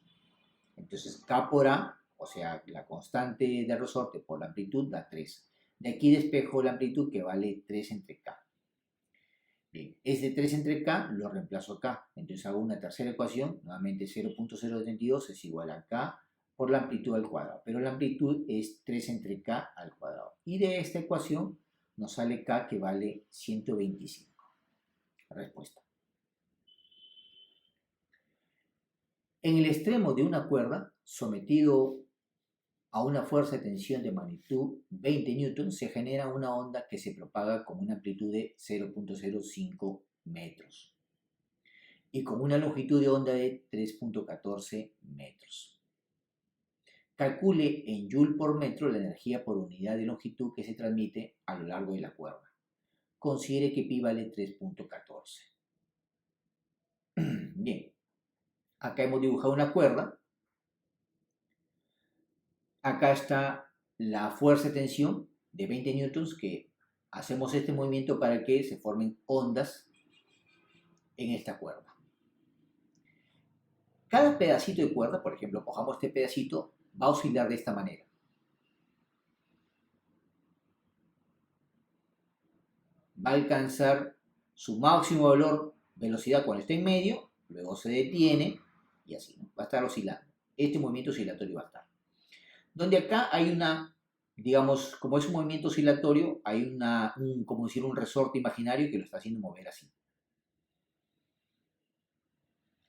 Entonces K por A, o sea, la constante del resorte por la amplitud da 3. De aquí despejo la amplitud que vale 3 entre K. Bien, este 3 entre K lo reemplazo acá. Entonces hago una tercera ecuación, nuevamente 0.032 es igual a K por la amplitud al cuadrado, pero la amplitud es 3 entre K al cuadrado. Y de esta ecuación nos sale K que vale 125. Respuesta. En el extremo de una cuerda, sometido a una fuerza de tensión de magnitud 20 newtons, se genera una onda que se propaga con una amplitud de 0.05 metros y con una longitud de onda de 3.14 metros. Calcule en joule por metro la energía por unidad de longitud que se transmite a lo largo de la cuerda. Considere que pi vale 3.14. Bien, Acá hemos dibujado una cuerda. Acá está la fuerza de tensión de 20 newtons que hacemos este movimiento para que se formen ondas en esta cuerda. Cada pedacito de cuerda, por ejemplo, cojamos este pedacito, va a oscilar de esta manera. Va a alcanzar su máximo valor, velocidad cuando está en medio, luego se detiene y así, ¿no? Va a estar oscilando. Este movimiento oscilatorio va a estar. Donde acá hay una, digamos, como es un movimiento oscilatorio, hay como decir, un resorte imaginario que lo está haciendo mover así.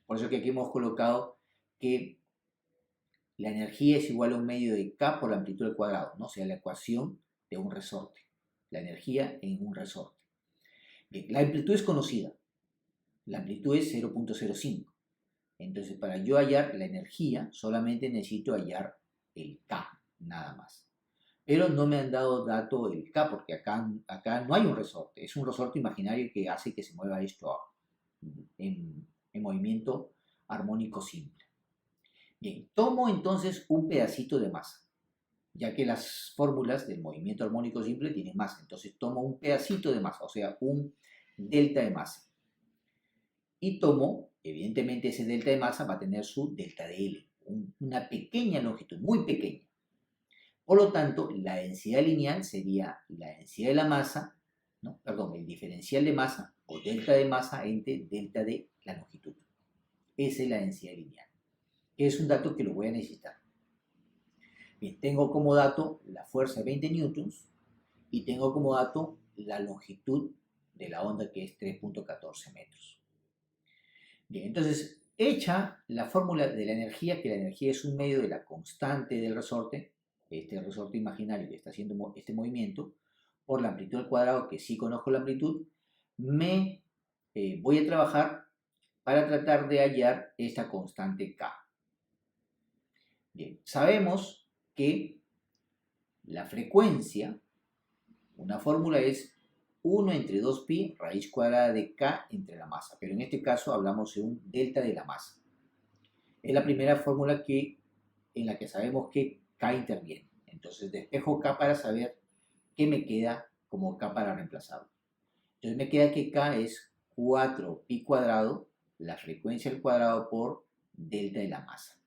Por eso que aquí hemos colocado que la energía es igual a un medio de K por la amplitud al cuadrado, ¿no? O sea, la ecuación de un resorte. La energía en un resorte. Bien, la amplitud es conocida. La amplitud es 0.05. Entonces, para yo hallar la energía, solamente necesito hallar el K, nada más. Pero no me han dado dato el K, porque acá no hay un resorte. Es un resorte imaginario que hace que se mueva esto en movimiento armónico simple. Bien, tomo entonces un pedacito de masa, ya que las fórmulas del movimiento armónico simple tienen masa. Entonces tomo un pedacito de masa, o sea, un delta de masa. Y tomo, evidentemente ese delta de masa va a tener su delta de L, una pequeña longitud, muy pequeña. Por lo tanto, la densidad lineal sería la densidad de la masa, ¿no? Perdón, el diferencial de masa o delta de masa entre delta de la longitud. Esa es la densidad lineal. Es un dato que lo voy a necesitar. Bien, tengo como dato la fuerza de 20 newtons y tengo como dato la longitud de la onda, que es 3.14 metros. Bien, entonces, hecha la fórmula de la energía, que la energía es un medio de la constante del resorte, este resorte imaginario que está haciendo este movimiento, por la amplitud al cuadrado, que sí conozco la amplitud, voy a trabajar para tratar de hallar esta constante K. Bien, sabemos que la frecuencia, una fórmula es 1 entre 2pi raíz cuadrada de K entre la masa, pero en este caso hablamos de un delta de la masa. Es la primera fórmula en la que sabemos que K interviene. Entonces despejo K para saber qué me queda como K para reemplazarlo. Entonces me queda que K es 4pi cuadrado, la frecuencia al cuadrado por delta de la masa.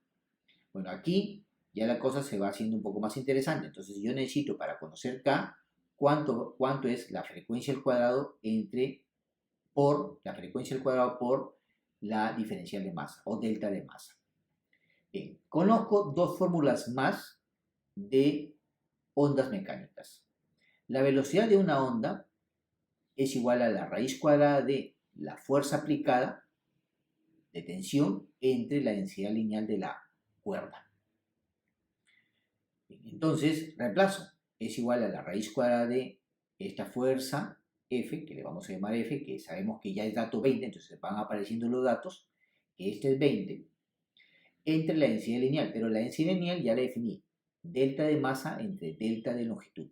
Bueno, aquí ya la cosa se va haciendo un poco más interesante. Entonces yo necesito, para conocer K, cuánto es la frecuencia al cuadrado por la frecuencia al cuadrado por la diferencial de masa o delta de masa. Bien, conozco dos fórmulas más de ondas mecánicas. La velocidad de una onda es igual a la raíz cuadrada de la fuerza aplicada de tensión entre la densidad lineal de la cuerda. Entonces, reemplazo. Es igual a la raíz cuadrada de esta fuerza F, que le vamos a llamar F, que sabemos que ya es dato 20, entonces van apareciendo los datos, que este es 20, entre la densidad lineal, pero la densidad lineal ya la definí. Delta de masa entre delta de longitud.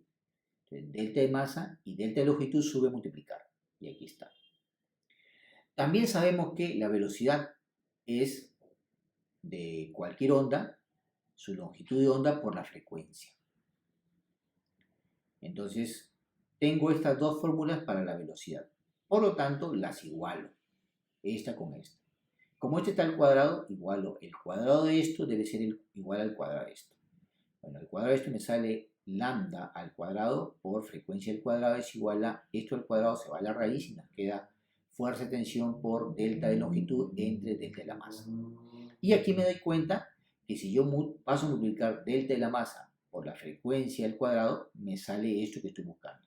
Entonces, delta de masa y delta de longitud sube a multiplicar. Y aquí está. También sabemos que la velocidad es de cualquier onda, su longitud de onda por la frecuencia. Entonces, tengo estas dos fórmulas para la velocidad. Por lo tanto, las igualo. Esta con esta. Como este está al cuadrado, igualo el cuadrado de esto debe ser igual al cuadrado de esto. Bueno, el cuadrado de esto me sale lambda al cuadrado por frecuencia al cuadrado es igual a esto al cuadrado, se va a la raíz y nos queda fuerza de tensión por delta de longitud entre delta de la masa. Y aquí me doy cuenta que si yo paso a multiplicar delta de la masa por la frecuencia al cuadrado, me sale esto que estoy buscando.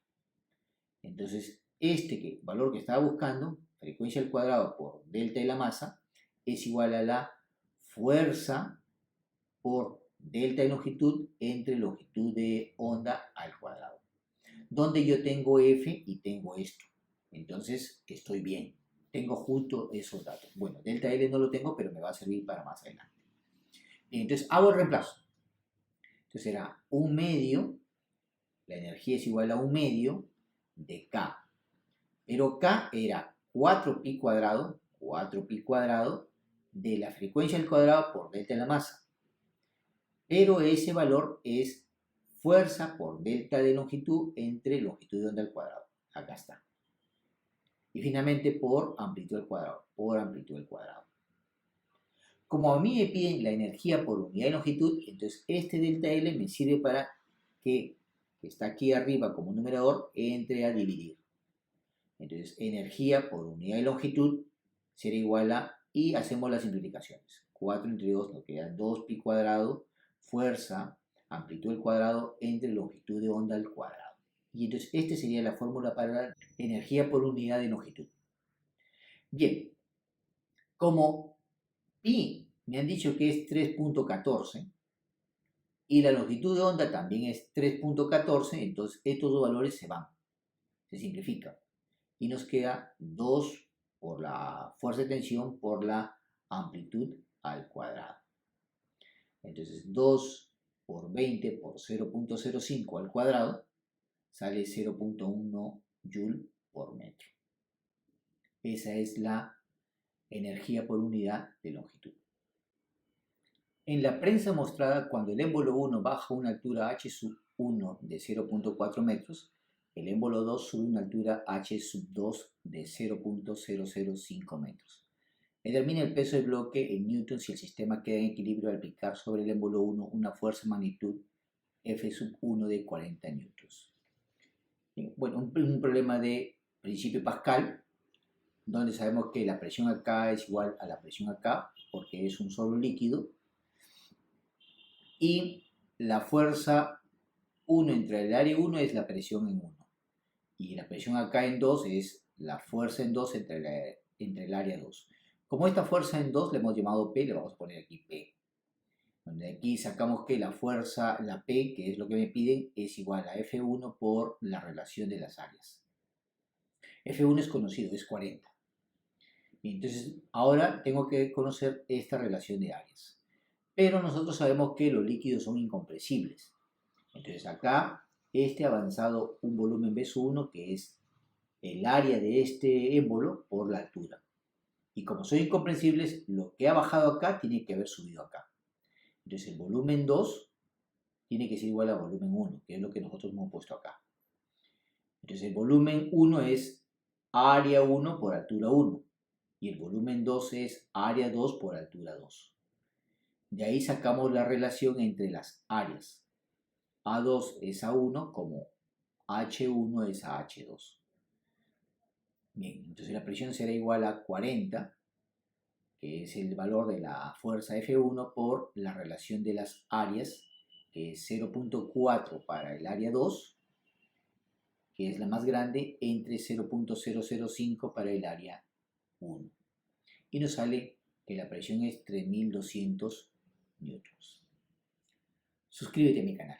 Entonces, este valor que estaba buscando, frecuencia al cuadrado por delta de la masa, es igual a la fuerza por delta de longitud entre longitud de onda al cuadrado. Donde yo tengo F y tengo esto. Entonces, estoy bien. Tengo justo esos datos. Bueno, delta L no lo tengo, pero me va a servir para más adelante. Entonces, hago el reemplazo. Entonces será 1 medio, la energía es igual a 1 medio de K. Pero K era 4pi cuadrado de la frecuencia al cuadrado por delta de la masa. Pero ese valor es fuerza por delta de longitud entre longitud de onda al cuadrado. Acá está. Y finalmente por amplitud al cuadrado. Por amplitud al cuadrado. Como a mí me piden la energía por unidad de longitud, entonces este delta L me sirve para que está aquí arriba como numerador entre a dividir. Entonces energía por unidad de longitud será igual a, y hacemos las simplificaciones. 4 entre 2 nos queda 2pi cuadrado, fuerza, amplitud al cuadrado entre longitud de onda al cuadrado. Y entonces esta sería la fórmula para energía por unidad de longitud. Bien, como pi me han dicho que es 3.14 y la longitud de onda también es 3.14, entonces estos dos valores se van, se simplifican. Y nos queda 2 por la fuerza de tensión por la amplitud al cuadrado. Entonces 2 por 20 por 0.05 al cuadrado sale 0.1 joule por metro. Esa es la energía por unidad de longitud. En la prensa mostrada, cuando el émbolo 1 baja una altura h sub 1 de 0.4 metros, el émbolo 2 sube una altura h sub 2 de 0.005 metros. Determina el peso del bloque en newton si el sistema queda en equilibrio al aplicar sobre el émbolo 1 una fuerza magnitud F sub 1 de 40 newtons. Bueno, un problema de principio Pascal, donde sabemos que la presión acá es igual a la presión acá, porque es un solo líquido, y la fuerza 1 entre el área 1 es la presión en 1, y la presión acá en 2 es la fuerza en 2 entre el área 2. Como esta fuerza en 2 le hemos llamado P, le vamos a poner aquí P. Donde aquí sacamos que la fuerza, la P, que es lo que me piden, es igual a F1 por la relación de las áreas. F1 es conocido, es 40. Bien, entonces, ahora tengo que conocer esta relación de áreas. Pero nosotros sabemos que los líquidos son incompresibles. Entonces acá, este ha avanzado un volumen B sub 1, que es el área de este émbolo por la altura. Y como son incomprensibles, lo que ha bajado acá tiene que haber subido acá. Entonces el volumen 2 tiene que ser igual a volumen 1, que es lo que nosotros hemos puesto acá. Entonces el volumen 1 es área 1 por altura 1. Y el volumen 2 es área 2 por altura 2. De ahí sacamos la relación entre las áreas. A2 es a 1 como H1 es a H2. Bien, entonces la presión será igual a 40, que es el valor de la fuerza F1 por la relación de las áreas, que es 0.4 para el área 2, que es la más grande, entre 0.005 para el área 1. Y nos sale que la presión es 3200 newtons. Suscríbete a mi canal.